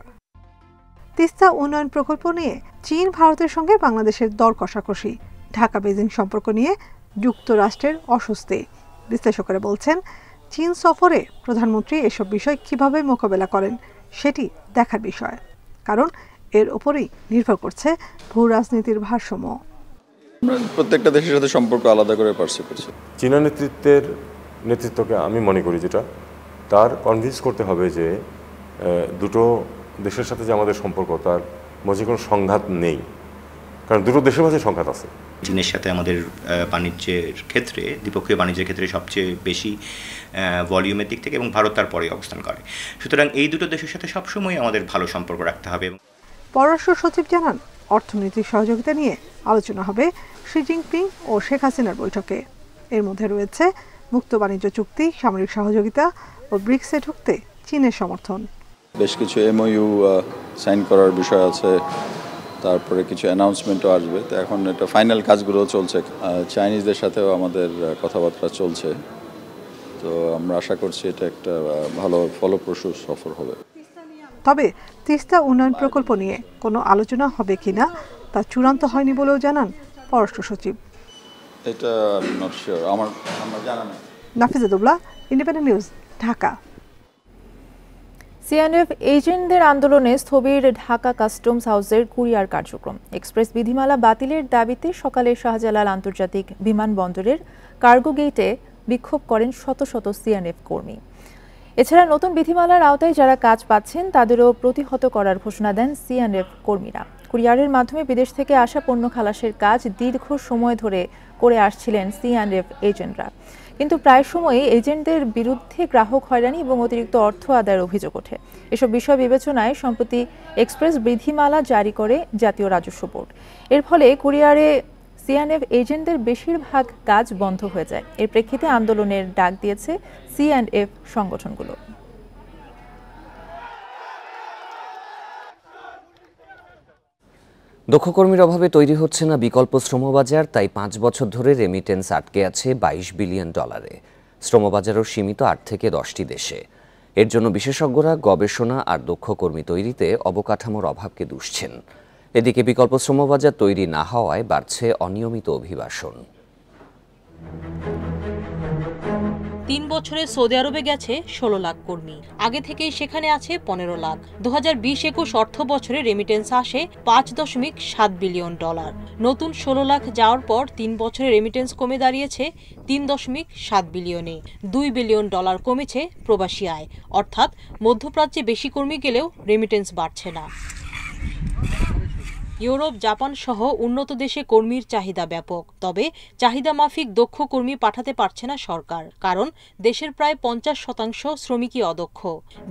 তিস্তা উন্নয়ন প্রকল্প নিয়ে চীন ভারতের সঙ্গে বাংলাদেশের দর কষাকষি, ঢাকা বেইজিং সম্পর্ক নিয়ে যুক্তরাষ্ট্রের অস্বস্তি। বিশ্লেষকরা বলছেন, চীন সফরে প্রধানমন্ত্রী এসব বিষয় কিভাবে মোকাবেলা করেন সেটি দেখার বিষয়, কারণ এর উপরেই নির্ভর করছে ভূ রাজনীতির ভারসাম্য। প্রত্যেকটা দেশের সাথে সম্পর্ক আলাদা করে পার্সিভ করছে। চীনা নেতৃত্বকে আমি মনে করি, যেটা তার কনভিন্স করতে হবে যে দুটো দেশের সাথে যে আমাদের সম্পর্ক, তার মাঝে কোনো সংঘাত নেই, কারণ দুটো দেশের মাঝে সংঘাত আছে। চীনের সাথে আমাদের বাণিজ্যের ক্ষেত্রে, দ্বিপক্ষীয় বাণিজ্যের ক্ষেত্রে সবচেয়ে বেশি ভলিউমের দিক থেকে এবং ভারত তার পরে অবস্থান করে। সুতরাং এই দুটো দেশের সাথে সবসময় আমাদের ভালো সম্পর্ক রাখতে হবে। পররাষ্ট্র সচিব জানান, অর্থনৈতিক সহযোগিতা নিয়ে আলোচনা হবে শি জিনপিং ও শেখ হাসিনার বৈঠকে। এর মধ্যে রয়েছে মুক্ত বাণিজ্য চুক্তি, সামরিক সহযোগিতা ও ব্রিক্সে ঢুকতে চীনের সমর্থন। বেশ কিছু এমওইউ সাইন করার বিষয় আছে, তারপরে কিছু অ্যানাউন্সমেন্টও আসবে। তো এখন এটা ফাইনাল কাজগুলো চলছে। চাইনিজদের সাথেও আমাদের কথাবার্তা চলছে। তো আমরা আশা করছি এটা একটা ভালো ফলপ্রসূ সফর হবে। তবে তিস্তা উন্নয়ন প্রকল্প নিয়ে কোনো আলোচনা হবে কিনা তা চূড়ান্ত হয়নি বলেও জানান পররাষ্ট্র সচিব। এটা নট শিওর, আমার জানা নেই। নাফিজাতুল্লাহ, ইন্ডিপেন্ডেন্ট নিউজ, ঢাকা। সিএনএফ এজেন্টদের আন্দোলনে স্থবির ঢাকা কাস্টমস হাউসের কুরিয়ার কার্যক্রম। এক্সপ্রেস বিধিমালা বাতিলের দাবিতে সকালে শাহজালাল আন্তর্জাতিক বিমানবন্দরের কার্গো গেটে বিক্ষোভ করেন শত শত সিএনএফ কর্মী। এছাড়া নতুন বিধিমালার আওতায় যারা কাজ পাচ্ছেন তাদেরও প্রতিহত করার ঘোষণা দেন C&F কর্মীরা। কুরিয়ারের মাধ্যমে বিদেশ থেকে আসা পণ্য খালাসের কাজ দীর্ঘ সময় ধরে করে আসছিলেন C&F এজেন্টরা, কিন্তু প্রায় সময়ই এজেন্টদের বিরুদ্ধে গ্রাহক হয়রানি এবং অতিরিক্ত অর্থ আদায়ের অভিযোগ ওঠে। এসব বিষয় বিবেচনায় সম্প্রতি এক্সপ্রেস বিধিমালা জারি করে জাতীয় রাজস্ব বোর্ড। এর ফলে কুরিয়ারে C&F এজেন্টদের বেশিরভাগ কাজ বন্ধ হয়ে যায়। এর প্রেক্ষিতে আন্দোলনের ডাক দিয়েছে C&F সংগঠনগুলো। দক্ষ কর্মীর অভাবে তৈরি হচ্ছে না বিকল্প শ্রমবাজার, তাই 5 বছর ধরে রেমিটেন্স আটকে আছে $22 বিলিয়ন। শ্রমবাজারও সীমিত 8 থেকে 10টি দেশে। এর জন্য বিশেষজ্ঞরা গবেষণা আর দক্ষ কর্মী তৈরিতে অবকাঠামোর অভাবকে দুষছেন। এদিকে বিকল্প শ্রমবাজার তৈরি না হওয়ায় বাড়ছে অনিয়মিত অভিবাসন। 3 বছরে সৌদি আরবে গেছে 16 লাখ কর্মী, আগে থেকেই সেখানে আছে 15 লাখ। 2020-21 অর্থ বছরে রেমিটেন্স আসে $5.7 বিলিয়ন। নতুন 16 লাখ যাওয়ার পর 3 বছরে রেমিটেন্স কমে দাঁড়িয়েছে $3.7 বিলিয়নে। $2 বিলিয়ন কমেছে প্রবাসী আয়, অর্থাৎ মধ্যপ্রাচ্যে বেশি কর্মী গেলেও রেমিটেন্স বাড়ছে না। ইউরোপ, জাপান সহ উন্নত দেশে কর্মীর চাহিদা ব্যাপক, তবে চাহিদা মাফিক দক্ষ কর্মী পাঠাতে পারছে না সরকার, কারণ দেশের প্রায় 50% শ্রমিকই অদক্ষ।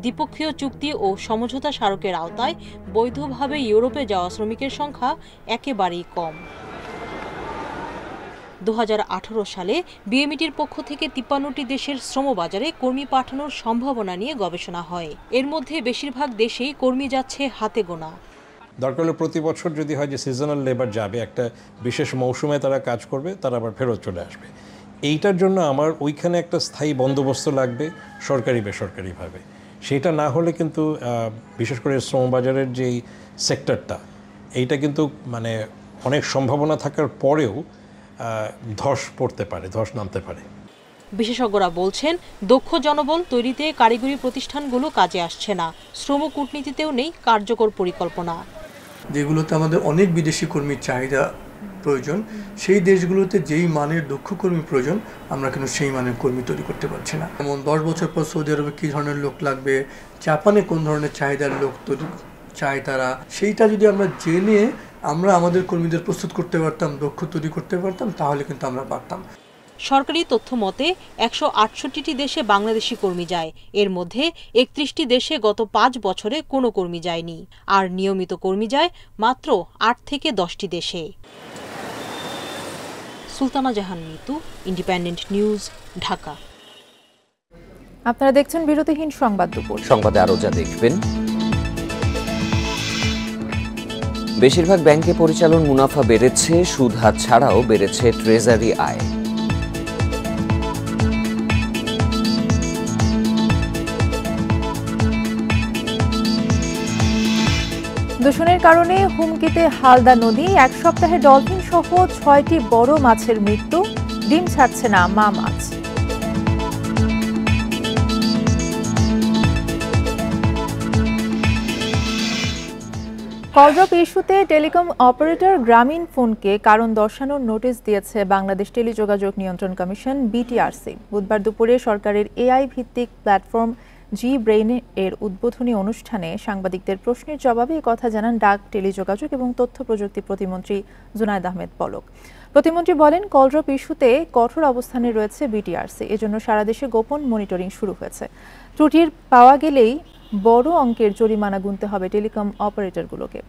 দ্বিপক্ষীয় চুক্তি ও সমঝোতা স্মারকের আওতায় বৈধভাবে ইউরোপে যাওয়া শ্রমিকের সংখ্যা একেবারেই কম। 2018 সালে বিএমইটির পক্ষ থেকে 53টি দেশের শ্রমবাজারে কর্মী পাঠানোর সম্ভাবনা নিয়ে গবেষণা হয়। এর মধ্যে বেশিরভাগ দেশেই কর্মী যাচ্ছে হাতে গোনা। দরকার হলে প্রতি বছর যদি হয় যে সিজনাল লেবার যাবে, একটা বিশেষ মৌসুমে তারা কাজ করবে, তারা আবার ফেরত চলে আসবে। এইটার জন্য আমার ওইখানে একটা স্থায়ী বন্দোবস্ত লাগবে সরকারি বেসরকারিভাবে। সেটা না হলে কিন্তু বিশেষ করে শ্রমবাজারের যেই সেক্টরটা, এইটা কিন্তু মানে অনেক সম্ভাবনা থাকার পরেও ধস পড়তে পারে, ধস নামতে পারে। বিশেষজ্ঞরা বলছেন, দক্ষ জনবল তৈরিতে কারিগরি প্রতিষ্ঠানগুলো কাজে আসছে না, শ্রম কূটনীতিতেও নেই কার্যকর পরিকল্পনা। যেগুলোতে আমাদের অনেক বিদেশি কর্মীর চাহিদা প্রয়োজন, সেই দেশগুলোতে যেই মানের দক্ষ কর্মী প্রয়োজন, আমরা কিন্তু সেই মানের কর্মী তৈরি করতে পারছি না। যেমন 10 বছর পর সৌদি আরবে কী ধরনের লোক লাগবে, জাপানে কোন ধরনের চাহিদার লোক তৈরি চায় তারা, সেইটা যদি আমরা জেনে আমরা আমাদের কর্মীদের প্রস্তুত করতে পারতাম, দক্ষ তৈরি করতে পারতাম, তাহলে কিন্তু আমরা পারতাম। সরকারি তথ্য মতে 168টি দেশে বাংলাদেশি কর্মী যায়, এর মধ্যে 31টি দেশে গত 5 বছরে কোনো কর্মী যায়নি, আর নিয়মিত কর্মী যায় মাত্র 8 থেকে 10টি দেশে। সুলতানা জাহান মিতু, ইন্ডিপেন্ডেন্ট নিউজ, ঢাকা। আপনারা দেখছেন বিরতিহীন সংবাদ দুপুর। সংবাদে আরো যা দেখবেন, বেশিরভাগ ব্যাংকে পরিচালন মুনাফা বেড়েছে, সুদ হার ছাড়াও বেড়েছে ট্রেজারি আয়। দূষণের কারণে হুমকিতে হালদা নদী, 1 সপ্তাহে ডলফিন সহ 6টি বড় মাছের মৃত্যু, ডিম ছাড়ছে না মা মাছ। কলড্রপ ইস্যুতে টেলিকম অপারেটর গ্রামীণ ফোনকে কারণ দর্শানোর নোটিশ দিয়েছে বাংলাদেশ টেলিযোগাযোগ নিয়ন্ত্রণ কমিশন BTRC। বুধবার দুপুরে সরকারের AI ভিত্তিক প্ল্যাটফর্ম G-Brain এর উদ্বোধনী অনুষ্ঠানে সাংবাদিকদের প্রশ্নের জবাবে এই কথা জানান ডাক, টেলিযোগাযোগ এবং তথ্য প্রযুক্তি প্রতিমন্ত্রী জুনায়েদ আহমেদ পলক। প্রতিমন্ত্রী বলেন, কলড্রপ ইস্যুতে কঠোর অবস্থানে রয়েছে BTRC, এজন্য সারা দেশে গোপন মনিটরিং শুরু হয়েছে। ত্রুটির পাওয়া গেলেই বড় অঙ্কের জরিমানা গুনতে হবে টেলিকম অপারেটরগুলোকে।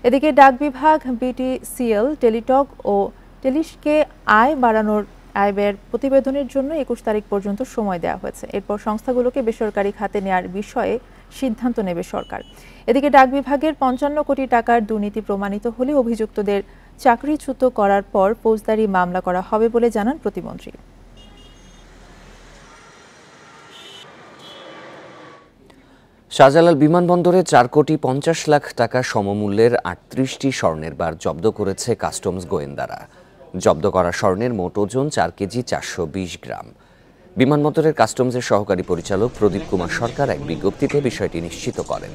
এদিকে ডাক বিভাগ, BTCL, টেলিটক ও টেলিশকে আয় বাড়ানোর আয় ব্যয়ের প্রতিবেদনের জন্য 21 তারিখ পর্যন্ত সময় দেওয়া হয়েছে। এরপর সংস্থাগুলোকে বেসরকারি খাতে নেওয়ার বিষয়ে সিদ্ধান্ত নেবে সরকার। এদিকে ডাক বিভাগের 55 কোটি টাকার দুর্নীতি প্রমাণিত হলে অভিযুক্তদের চাকরিচ্যুত করার পর ফৌজদারি মামলা করা হবে বলে জানান প্রতিমন্ত্রী। শাহজালাল বিমানবন্দরে 4,50 লাখ টাকা সমমূল্যের 38টি স্বর্ণের বার জব্দ করেছে কাস্টমস গোয়েন্দারা। জব্দ করা স্বর্ণের মোট ওজন 4 কেজি 420 গ্রাম। বিমানবন্দরের কাস্টমসের সহকারী পরিচালক প্রদীপ কুমার সরকার এক বিজ্ঞপ্তিতে বিষয়টি নিশ্চিত করেন।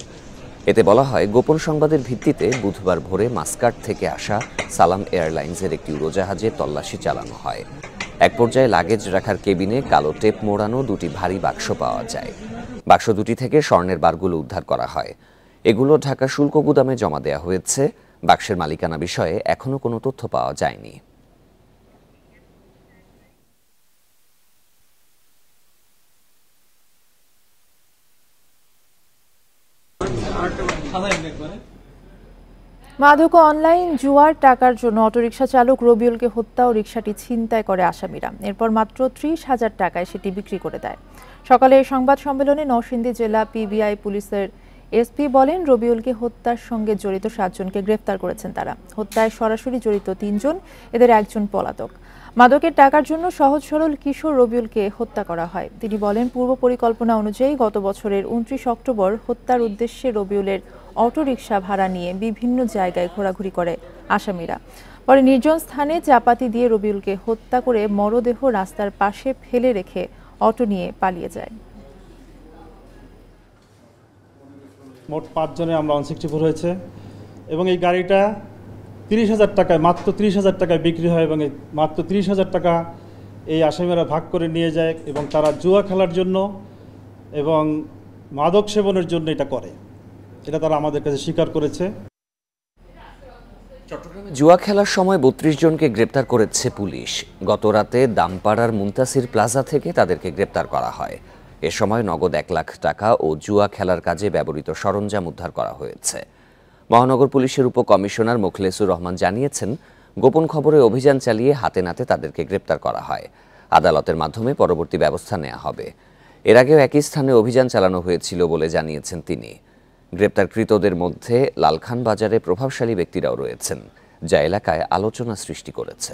এতে বলা হয়, গোপন সংবাদের ভিত্তিতে বুধবার ভোরে মাস্কাট থেকে আসা সালাম এয়ারলাইন্সের একটি উড়োজাহাজে তল্লাশি চালানো হয়। এক পর্যায়ে লাগেজ রাখার কেবিনে কালো টেপ মোড়ানো 2টি ভারী বাক্স পাওয়া যায়। বাক্স দুটি থেকে স্বর্ণের বারগুলো উদ্ধার করা হয়। এগুলো ঢাকা শুল্ক গুদামে জমা দেওয়া হয়েছে। বাক্সের মালিকানা বিষয়ে এখনো কোনো তথ্য পাওয়া যায়নি। মাদক ও অনলাইন জুয়ার টাকার জন্য অটোরিকশা চালক রবিউলকে হত্যা ও রিকশাটি ছিনতাই করে আসামিরা। এরপর মাত্র 30,000 টাকায় সেটি বিক্রি করে দেয়। সকালে সংবাদ সম্মেলনে নরসিংদী জেলা পিবিআই পুলিশের এসপি বলেন, রবিউলকে হত্যার সঙ্গে জড়িত 7 জনকে গ্রেফতার করেছেন তারা। হত্যায় সরাসরি জড়িত 3 জন, এদের একজন পলাতক। মাদকের টাকার জন্য সহজ সরল কিশোর রবিউলকে হত্যা করা হয়। তিনি বলেন, পূর্ব পরিকল্পনা অনুযায়ী গত বছরের 29 অক্টোবর হত্যার উদ্দেশ্যে রবিউলের অটোরিকশা ভাড়া নিয়ে বিভিন্ন জায়গায় ঘোরাঘুরি করে আসামিরা। পরে নির্জন স্থানে চাপাতি দিয়ে রবিউলকে হত্যা করে মরদেহ রাস্তার পাশে ফেলে রেখে অটো নিয়ে পালিয়ে যায়। মোট 5 জনে আমরা 164 হয়েছে এবং এই গাড়িটা 30,000 টাকায়, মাত্র 30,000 টাকায় বিক্রি হয় এবং মাত্র 30,000 টাকা এই আসামিরা ভাগ করে নিয়ে যায় এবং তারা জুয়া খেলার জন্য এবং মাদক সেবনের জন্য এটা করে। এটা তারা আমাদের কাছে স্বীকার করেছে। জুয়া খেলার সময় 32 জনকে গ্রেপ্তার করেছে পুলিশ। গত রাতে দামপাড়ার মুনতাসির প্লাজা থেকে তাদেরকে গ্রেপ্তার করা হয়। এ সময় নগদ 1 লাখ টাকা ও জুয়া খেলার কাজে ব্যবহৃত সরঞ্জাম উদ্ধার করা হয়েছে। মহানগর পুলিশের উপকমিশনার মোখলেসুর রহমান জানিয়েছেন, গোপন খবরে অভিযান চালিয়ে হাতে নাতে তাদেরকে গ্রেপ্তার করা হয়। আদালতের মাধ্যমে পরবর্তী ব্যবস্থা নেওয়া হবে। এর আগেও একই স্থানে অভিযান চালানো হয়েছিল বলে জানিয়েছেন তিনি। গ্রেপ্তারকৃতদের মধ্যে লালখান বাজারে প্রভাবশালী ব্যক্তিরাও রয়েছেন, যা এলাকায় আলোচনা সৃষ্টি করেছে।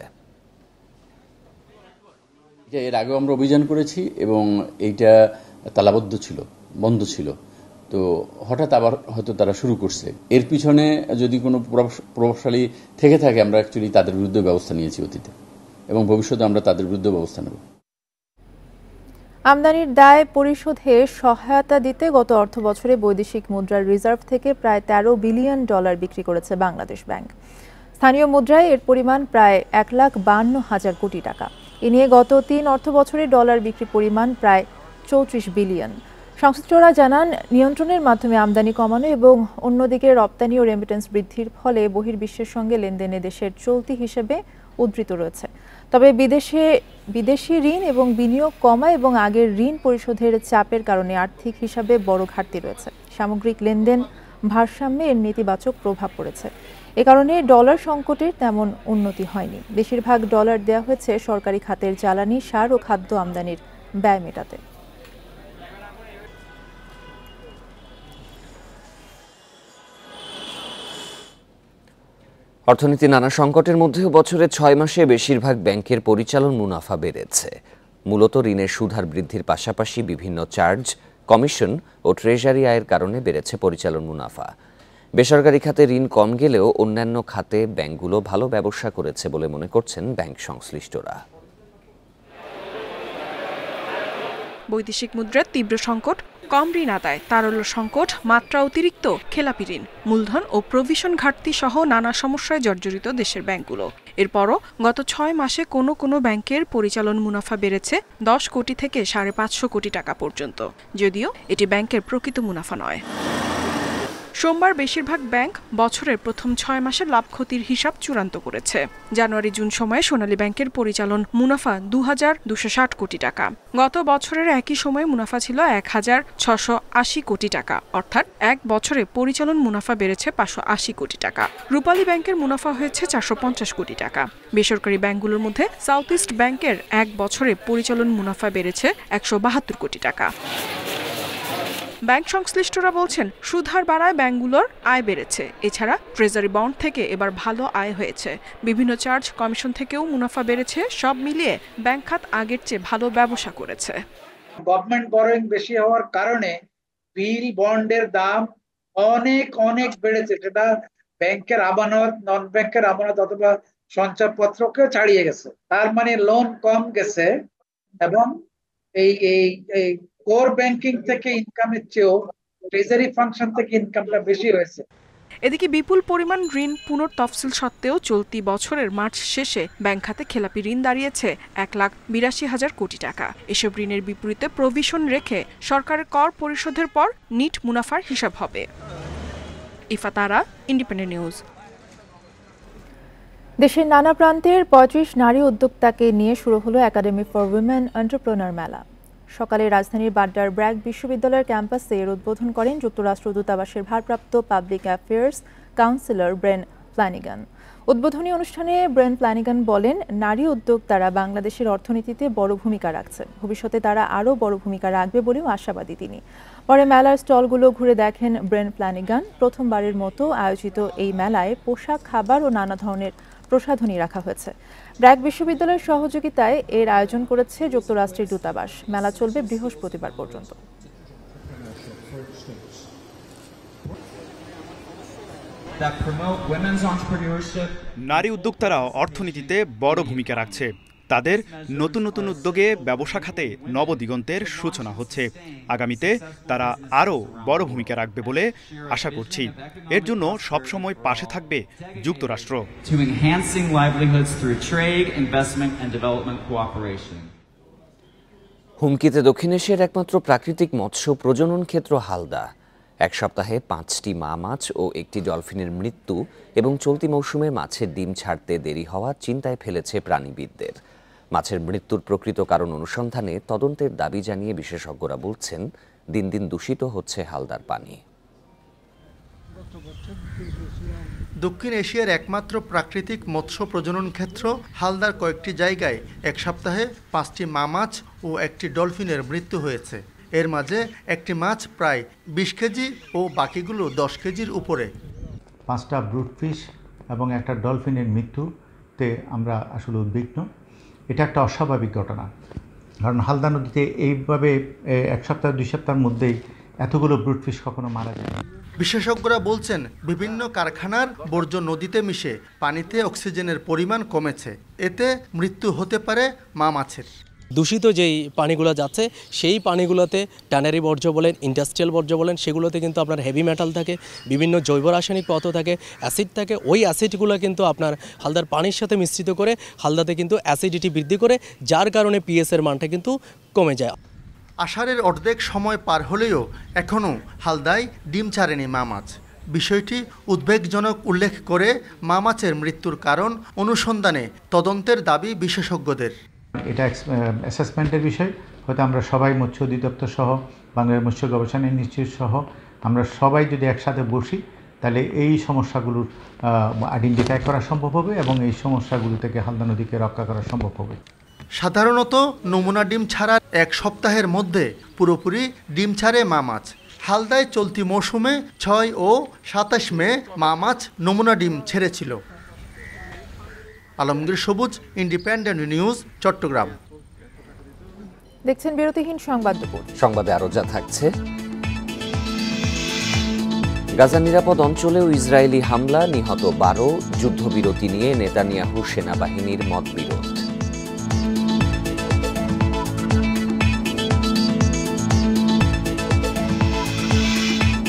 এর আগেও আমরা অভিযান করেছি এবং এইটা তালাবদ্ধ ছিল, বন্ধ ছিল। তো হঠাৎ আবার হয়তো তারা শুরু করছে। এর পিছনে যদি কোনো প্রভাবশালী থেকে থাকে, আমরা অ্যাকচুয়ালি তাদের বিরুদ্ধে ব্যবস্থা নিয়েছি অতীতে এবং ভবিষ্যতে আমরা তাদের বিরুদ্ধে ব্যবস্থা নেব। আমদানির দায় পরিশোধে সহায়তা দিতে গত অর্থ বছরে বৈদেশিক মুদ্রার রিজার্ভ থেকে প্রায় 13 বিলিয়ন ডলার বিক্রি করেছে বাংলাদেশ ব্যাংক। স্থানীয় মুদ্রায় এর পরিমাণ প্রায় 1,52,000 কোটি টাকা। এ নিয়ে গত 3 অর্থ বছরে ডলার বিক্রি পরিমাণ প্রায় 34 বিলিয়ন। সংশ্লিষ্টরা জানান, নিয়ন্ত্রণের মাধ্যমে আমদানি কমানো এবং অন্যদিকে রপ্তানি ও রেমিটেন্স বৃদ্ধির ফলে বহির্বিশ্বের সঙ্গে লেনদেনে দেশের চলতি হিসেবে উদ্ধৃত রয়েছে। তবে বিদেশি ঋণ এবং বিনিয়োগ কমা এবং আগের ঋণ পরিশোধের চাপের কারণে আর্থিক হিসাবে বড় ঘাটতি রয়েছে। সামগ্রিক লেনদেন ভারসাম্যে এর নেতিবাচক প্রভাব পড়েছে। এ কারণে ডলার সংকটের তেমন উন্নতি হয়নি। বেশিরভাগ ডলার দেওয়া হয়েছে সরকারি খাতের জ্বালানি, সার ও খাদ্য আমদানির ব্যয় মেটাতে। অর্থনীতি নানা সংকটের মধ্যেও বছরের 6 মাসে বেশিরভাগ ব্যাংকের পরিচালন মুনাফা বেড়েছে। মূলত ঋণের সুদহার বৃদ্ধির পাশাপাশি বিভিন্ন চার্জ, কমিশন ও ট্রেজারি আয়ের কারণে বেড়েছে পরিচালন মুনাফা। বেসরকারি খাতে ঋণ কম গেলেও অন্যান্য খাতে ব্যাংকগুলো ভালো ব্যবসা করেছে বলে মনে করছেন ব্যাংক সংশ্লিষ্টরা। বৈদেশিক মুদ্রার তীব্র সংকট, কম ঋণ আদায়, তারল্য সংকট, মাত্রা অতিরিক্ত খেলাপি ঋণ, মূলধন ও প্রভিশন ঘাটতি সহ নানা সমস্যায় জর্জরিত দেশের ব্যাংকগুলো। এরপরও গত 6 মাসে কোনো ব্যাংকের পরিচালন মুনাফা বেড়েছে 10 কোটি থেকে 550 কোটি টাকা পর্যন্ত, যদিও এটি ব্যাংকের প্রকৃত মুনাফা নয়। সোমবার বেশিরভাগ ব্যাংক বছরের প্রথম 6 মাসের লাভ ক্ষতির হিসাব চূড়ান্ত করেছে। জানুয়ারি-জুন সময়ে সোনালী ব্যাংকের পরিচালন মুনাফা 2,260 কোটি টাকা। গত বছরের একই সময়ে মুনাফা ছিল 1,680 কোটি টাকা, অর্থাৎ এক বছরে পরিচালন মুনাফা বেড়েছে 580 কোটি টাকা। রূপালী ব্যাংকের মুনাফা হয়েছে 450 কোটি টাকা। বেসরকারি ব্যাংকগুলোর মধ্যে সাউথ ইস্ট ব্যাংকের এক বছরে পরিচালন মুনাফা বেড়েছে 172 কোটি টাকা। ব্যাংক সংশ্লিষ্টরা বলছেন, সুদহার বাড়ায় ব্যাংকগুলোর আয় বেড়েছে। এছাড়া ট্রেজারি বন্ড থেকে এবার ভালো আয় হয়েছে। বিভিন্ন চার্জ, কমিশন থেকেও মুনাফা বেড়েছে। সব মিলিয়ে ব্যাংক খাত আগের চেয়ে ভালো ব্যবসা করেছে। গভর্নমেন্ট বরোইং বেশি হওয়ার কারণে বিল বন্ডের দাম অনেক বেড়েছে। সেটা ব্যাংকের আমানত, নন ব্যাংকের আমানত অথবা সঞ্চয়পত্রকে ছাড়িয়ে গেছে। তার মানে লোন কম গেছে এবং এই কোর ব্যাংকিং থেকে ইনকামের চেয়েও ট্রেজারি ফাংশন থেকে ইনকামটা বেশি হয়েছে। এদিকে বিপুল পরিমাণ ঋণ পুনর্তফসিল সত্ত্বেও চলতি বছরের মার্চ শেষে ব্যাংক খাতে খেলাপি ঋণ দাঁড়িয়েছে 1,82,000 কোটি টাকা। এসব ঋণের বিপরীতে প্রভিশন রেখে সরকারের কর পরিশোধের পর নিট মুনাফার হিসাব হবে। ইফাতারা, ইন্ডিপেন্ডেন্ট নিউজ। দেশের নানা প্রান্তের 35 নারী উদ্যোক্তাকে নিয়ে শুরু হলো একাডেমি ফর উইমেন এন্টারপ্রেনার মেলা। সকালে রাজধানীর বাড্ডার ব্র্যাক বিশ্ববিদ্যালয়ের ক্যাম্পাসে এর উদ্বোধন করেন যুক্তরাষ্ট্র দূতাবাসের ভারপ্রাপ্ত পাবলিক অ্যাফেয়ার্স কাউন্সিলর ব্রেন ফ্ল্যানিগান। উদ্বোধনী অনুষ্ঠানে ব্রেন ফ্ল্যানিগান বলেন, নারী উদ্যোক্তারা বাংলাদেশের অর্থনীতিতে বড় ভূমিকা রাখছে, ভবিষ্যতে তারা আরও বড় ভূমিকা রাখবে বলেও আশাবাদী তিনি। পরে মেলার স্টলগুলো ঘুরে দেখেন ব্রেন ফ্ল্যানিগান। প্রথমবারের মতো আয়োজিত এই মেলায় পোশাক, খাবার ও নানা ধরনের প্রসাধনী রাখা হয়েছে। ব্র্যাক বিশ্ববিদ্যালয়ের সহযোগিতায় এর আয়োজন করেছে যুক্তরাষ্ট্রের দূতাবাস। মেলা চলবে বৃহস্পতিবার পর্যন্ত। নারী উদ্যোক্তারা অর্থনীতিতে বড় ভূমিকা রাখছে। তাদের নতুন নতুন উদ্যোগে ব্যবসা খাতে নবদিগন্তের সূচনা হচ্ছে। আগামীতে তারা আরও বড় ভূমিকা রাখবে বলে আশা করছি। এর জন্য সবসময় পাশে থাকবে যুক্তরাষ্ট্র। হুমকিতে দক্ষিণ এশিয়ার একমাত্র প্রাকৃতিক মৎস্য প্রজনন ক্ষেত্র হালদা। এক সপ্তাহে 5টি মা মাছ ও একটি ডলফিনের মৃত্যু এবং চলতি মৌসুমে মাছের ডিম ছাড়তে দেরি হওয়া চিন্তায় ফেলেছে প্রাণীবিদদের। মাছের মৃত্যুর প্রকৃত কারণ অনুসন্ধানে তদন্তের দাবি জানিয়ে বিশেষজ্ঞরা বলছেন, দিন দিন দূষিত হচ্ছে হালদার পানি। দক্ষিণ এশিয়ার একমাত্র প্রাকৃতিক মৎস্য প্রজনন ক্ষেত্র হালদার কয়েকটি জায়গায় এক সপ্তাহে 5টি মা মাছ ও একটি ডলফিনের মৃত্যু হয়েছে। এর মাঝে একটি মাছ প্রায় 20 কেজি ও বাকিগুলো 10 কেজির উপরে। 5টা ব্রুট ফিশ এবং একটা ডলফিনের মৃত্যুতে আমরা আসলে উদ্বিগ্ন। এটা একটা অস্বাভাবিক ঘটনা, কারণ হালদা নদীতে এইভাবে এক সপ্তাহ 2 সপ্তাহের মধ্যেই এতগুলো ব্রুট ফিশ কখনো মারা যায়। বিশেষজ্ঞরা বলছেন, বিভিন্ন কারখানার বর্জ্য নদীতে মিশে পানিতে অক্সিজেনের পরিমাণ কমেছে, এতে মৃত্যু হতে পারে মা মাছের। দূষিত যেই পানিগুলো যাচ্ছে সেই পানিগুলোতে ট্যানারি বর্জ্য বলেন, ইন্ডাস্ট্রিয়াল বর্জ্য বলেন, সেগুলোতে কিন্তু আপনার হেভি মেটাল থাকে, বিভিন্ন জৈব রাসায়নিক পদার্থ থাকে, অ্যাসিড থাকে। ওই অ্যাসিডগুলো কিন্তু আপনার হালদার পানির সাথে মিশ্রিত করে হালদাতে কিন্তু অ্যাসিডিটি বৃদ্ধি করে, যার কারণে পিএসের মানটা কিন্তু কমে যায়। আষাঢ়ের অর্ধেক সময় পার হলেও এখনও হালদায় ডিম ছাড়েনি মা মাছ। বিষয়টি উদ্বেগজনক উল্লেখ করে মা মাছের মৃত্যুর কারণ অনুসন্ধানে তদন্তের দাবি বিশেষজ্ঞদের। এটা অ্যাসেসমেন্টের বিষয়, হয়তো আমরা সবাই মৎস্য অধিদপ্তর সহ বাংলাদেশ মৎস্য গবেষণা ইনস্টিটিউট সহ আমরা সবাই যদি একসাথে বসি, তাহলে এই সমস্যাগুলোর আইডেন্টিফাই করা সম্ভব হবে এবং এই সমস্যাগুলো থেকে হালদা নদীকে রক্ষা করা সম্ভব হবে। সাধারণত নমুনা ডিম ছাড়ার এক সপ্তাহের মধ্যে পুরোপুরি ডিম ছাড়ে মা মাছ। হালদায় চলতি মৌসুমে 6 ও 27 মে মা মাছ নমুনা ডিম ছেড়েছিল। আলমগীর সবুজ, ইন্ডিপেন্ডেন্ট নিউজ, চট্টগ্রাম। দেখছেন বিরতিহীন সংবাদ দুপুর। সংবাদে আরো যা থাকছে, গাজার নিরাপদ অঞ্চলেও ইসরায়েলি হামলা, নিহত 12, যুদ্ধবিরতি নিয়ে নেতানিয়াহু সেনাবাহিনীর মতবিরোধ।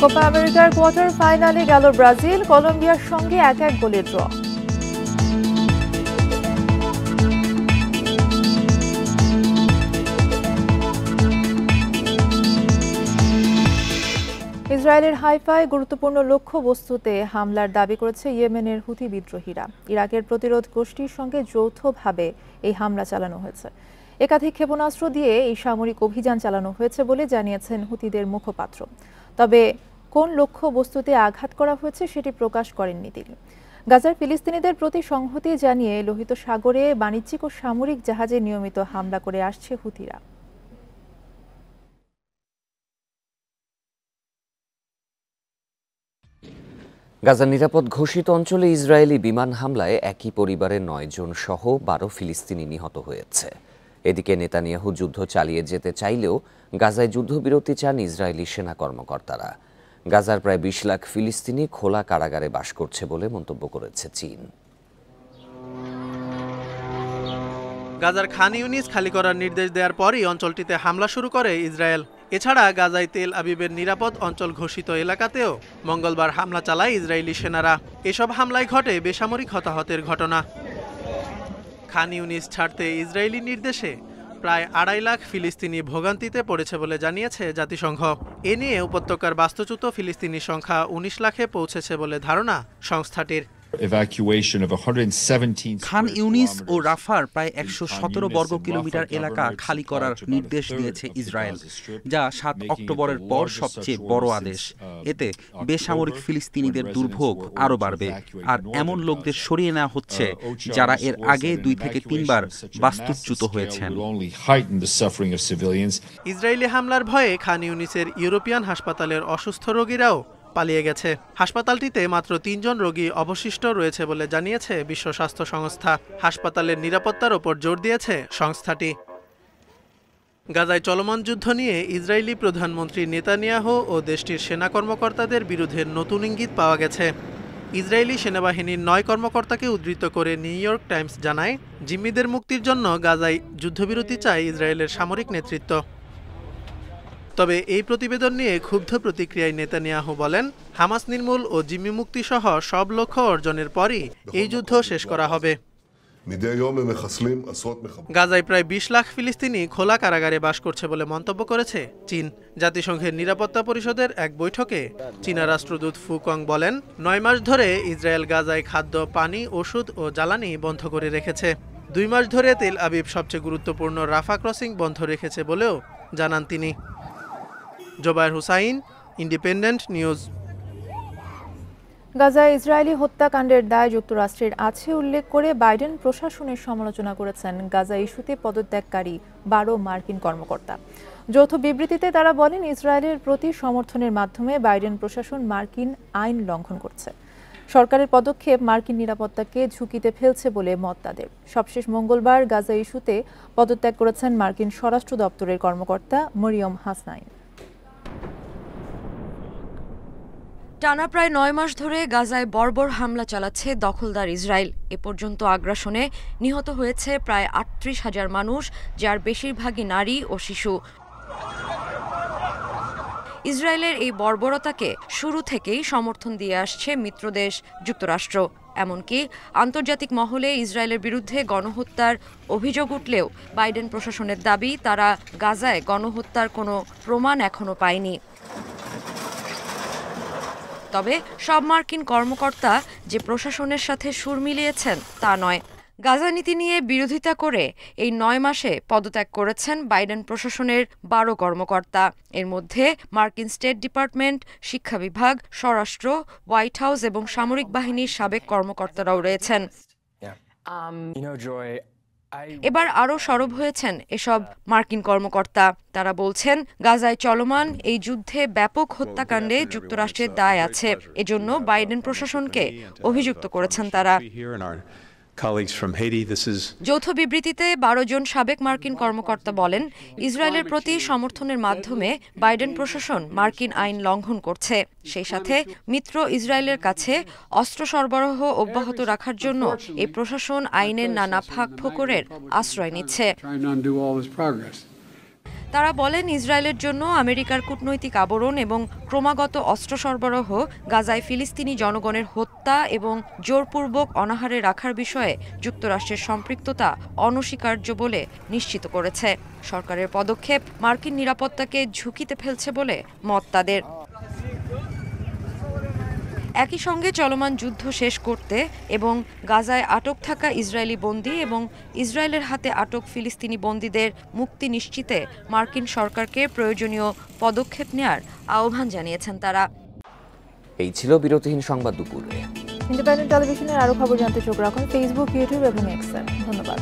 কোপা আমেরিকার কোয়ার্টার ফাইনালে গেল ব্রাজিল, কলম্বিয়ার সঙ্গে 1-1 গোলে ড্র। ইসরায়েলের হাইফায় গুরুত্বপূর্ণ লক্ষ্যবস্তুতে হামলার দাবি করেছে ইয়েমেনের হুথি বিদ্রোহীরা। ইরাকের প্রতিরোধ গোষ্ঠীর সঙ্গে যৌথভাবে এই হামলা চালানো হয়েছে। একাধিক ক্ষেপণাস্ত্র দিয়ে এই সামরিক অভিযান চালানো হয়েছে বলে জানিয়েছেন হুথিদের মুখপাত্র। তবে কোন লক্ষ্যবস্তুতে আঘাত করা হয়েছে সেটি প্রকাশ করেননি তিনি। গাজার ফিলিস্তিনিদের প্রতি সংহতি জানিয়ে লোহিত সাগরে বাণিজ্যিক ও সামরিক জাহাজে নিয়মিত হামলা করে আসছে হুথিরা। গাজার নিরাপদ ঘোষিত অঞ্চলে ইসরায়েলি বিমান হামলায় একই পরিবারের 9 জন সহ 12 ফিলিস্তিনি নিহত হয়েছে। এদিকে নেতানিয়াহু যুদ্ধ চালিয়ে যেতে চাইলেও গাজায় যুদ্ধবিরতি চান ইসরায়েলি সেনা কর্মকর্তারা। গাজার প্রায় 20 লাখ ফিলিস্তিনি খোলা কারাগারে বাস করছে বলে মন্তব্য করেছে চীন। গাজার খান ইউনিস খালি করার নির্দেশ দেওয়ার পরই অঞ্চলটিতে হামলা শুরু করে ইসরায়েল। এছাড়া গাজায় তেল আবিবের নিরাপদ অঞ্চল ঘোষিত এলাকাতেও মঙ্গলবার হামলা চালায় ইসরায়েলি সেনারা। এসব হামলায় ঘটে বেসামরিক হতাহতের ঘটনা। খান ইউনিস ছাড়তে ইসরায়েলি নির্দেশে প্রায় 2.5 লাখ ফিলিস্তিনি ভোগান্তিতে পড়েছে বলে জানিয়েছে জাতিসংঘ। এ নিয়ে উপত্যকার বাস্তুচ্যুত ফিলিস্তিনির সংখ্যা 19 লাখে পৌঁছেছে বলে ধারণা সংস্থাটির। খান ইউনিস ও রাফার প্রায় 117 বর্গ কিলোমিটার এলাকা খালি করার নির্দেশ দিয়েছে ইসরায়েল, যা 7 অক্টোবরের পর সবচেয়ে বড় আদেশ। এতে বেসামরিক ফিলিস্তিনিদের দুর্ভোগ আরও বাড়বে, আর এমন লোকদের সরিয়ে নেওয়া হচ্ছে যারা এর আগে 2 থেকে 3 বার বাস্তুচ্যুত হয়েছেন। ইসরায়েলি হামলার ভয়ে খান ইউনিসের ইউরোপিয়ান হাসপাতালের অসুস্থ রোগীরাও পালিয়ে গেছে। হাসপাতালটিতে মাত্র 3 জন রোগী অবশিষ্ট রয়েছে বলে জানিয়েছে বিশ্ব স্বাস্থ্য সংস্থা। হাসপাতালের নিরাপত্তার ওপর জোর দিয়েছে সংস্থাটি। গাজায় চলমান যুদ্ধ নিয়ে ইসরায়েলি প্রধানমন্ত্রী নেতানিয়াহু ও দেশটির সেনা কর্মকর্তাদের বিরুদ্ধে নতুন ইঙ্গিত পাওয়া গেছে। ইসরায়েলি সেনাবাহিনীর 9 কর্মকর্তাকে উদ্ধৃত করে নিউ ইয়র্ক টাইমস জানায়, জিম্মিদের মুক্তির জন্য গাজায় যুদ্ধবিরতি চায় ইসরায়েলের সামরিক নেতৃত্ব। তবে এই প্রতিবেদন নিয়ে ক্ষুব্ধ প্রতিক্রিয়ায় নেতানিয়াহু বলেন, হামাস নির্মূল ও জিম্মি মুক্তি সহ সব লক্ষ্য অর্জনের পরই এই যুদ্ধ শেষ করা হবে। গাজায় প্রায় 20 লাখ ফিলিস্তিনি খোলা কারাগারে বাস করছে বলে মন্তব্য করেছে চীন। জাতিসংঘের নিরাপত্তা পরিষদের এক বৈঠকে চীনা রাষ্ট্রদূত ফু কং বলেন, 9 মাস ধরে ইসরায়েল গাজায় খাদ্য, পানি, ওষুধ ও জ্বালানি বন্ধ করে রেখেছে। 2 মাস ধরে তেল আবিব সবচেয়ে গুরুত্বপূর্ণ রাফা ক্রসিং বন্ধ রেখেছে বলেও জানান তিনি। Zobayer Hussain, independent news. গাজায় ইসরায়েলি হত্যাকাণ্ডের দায় যুক্তরাষ্ট্রের আছে উল্লেখ করে বাইডেন প্রশাসনের সমালোচনা করেছেন গাজা ইস্যুতে পদত্যাগকারী 12 মার্কিন কর্মকর্তা। যৌথ বিবৃতিতে তারা বলেন, ইসরায়েলের প্রতি সমর্থনের মাধ্যমে বাইডেন প্রশাসন মার্কিন আইন লঙ্ঘন করছে। সরকারের পদক্ষেপ মার্কিন নিরাপত্তাকে ঝুঁকিতে ফেলছে বলে মত তাদের। সবশেষ মঙ্গলবার গাজা ইস্যুতে পদত্যাগ করেছেন মার্কিন স্বরাষ্ট্র দপ্তরের কর্মকর্তা মরিয়ম হাসনাইন। টানা প্রায় 9 মাস ধরে গাজায় বর্বর হামলা চালাচ্ছে দখলদার ইসরায়েল। এ পর্যন্ত আগ্রাসনে নিহত হয়েছে প্রায় 38,000 মানুষ, যার বেশিরভাগই নারী ও শিশু। ইসরায়েলের এই বর্বরতাকে শুরু থেকেই সমর্থন দিয়ে আসছে মিত্রদেশ যুক্তরাষ্ট্র। এমনকি আন্তর্জাতিক মহলে ইসরায়েলের বিরুদ্ধে গণহত্যার অভিযোগ উঠলেও বাইডেন প্রশাসনের দাবি, তারা গাজায় গণহত্যার কোনো প্রমাণ এখনো পায়নি। তবে সব মার্কিন কর্মকর্তা যে প্রশাসনের সাথে সুর মিলিয়েছেন তা নয়। গাজা নীতি নিয়ে বিরোধিতা করে এই 9 মাসে পদত্যাগ করেছেন বাইডেন প্রশাসনের 12 কর্মকর্তা। এর মধ্যে মার্কিন স্টেট ডিপার্টমেন্ট, শিক্ষা বিভাগ, স্বরাষ্ট্র, হোয়াইট হাউস এবং সামরিক বাহিনীর সাবেক কর্মকর্তারাও রয়েছেন। এবার আরও সরব হয়েছেন এসব মার্কিন কর্মকর্তা। তারা বলছেন, গাজায় চলমান এই যুদ্ধে ব্যাপক হত্যাকাণ্ডে যুক্তরাষ্ট্রের দায় আছে। এজন্য বাইডেন প্রশাসনকে অভিযুক্ত করেছেন তারা। যৌথ বিবৃতিতে 12 জন সাবেক মার্কিন কর্মকর্তা বলেন, ইসরায়েলের প্রতি সমর্থনের মাধ্যমে বাইডেন প্রশাসন মার্কিন আইন লঙ্ঘন করছে। সেই সাথে মিত্র ইসরায়েলের কাছে অস্ত্র সরবরাহ অব্যাহত রাখার জন্য এই প্রশাসন আইনের নানা ফাঁক-ফোকরের আশ্রয় নিচ্ছে। তারা বলেন, ইসরায়েলের জন্য আমেরিকার কূটনৈতিক আবরণ এবং ক্রমাগত অস্ত্র সরবরাহ গাজায় ফিলিস্তিনি জনগণের হত্যা এবং জোরপূর্বক অনাহারে রাখার বিষয়ে যুক্তরাষ্ট্রের সম্পৃক্ততা অনস্বীকার্য বলে নিশ্চিত করেছে। সরকারের পদক্ষেপ মার্কিন নিরাপত্তাকে ঝুঁকিতে ফেলছে বলে মত তাদের। একই সঙ্গে চলমান যুদ্ধ শেষ করতে এবং গাজায় আটক থাকা ইসরায়েলি বন্দী এবং ইসরায়েলের হাতে আটক ফিলিস্তিনি বন্দীদের মুক্তি নিশ্চিতে মার্কিন সরকারকে প্রয়োজনীয় পদক্ষেপ নেয়ার আহ্বান জানিয়েছেন তারা। এই ছিল বিরতিহীন সংবাদ দুপুরে। ইন্ডিপেন্ডেন্ট টেলিভিশনের আরো খবর জানতে চোখ রাখুন ফেসবুক, ইউটিউব এবং এক্সে। ধন্যবাদ।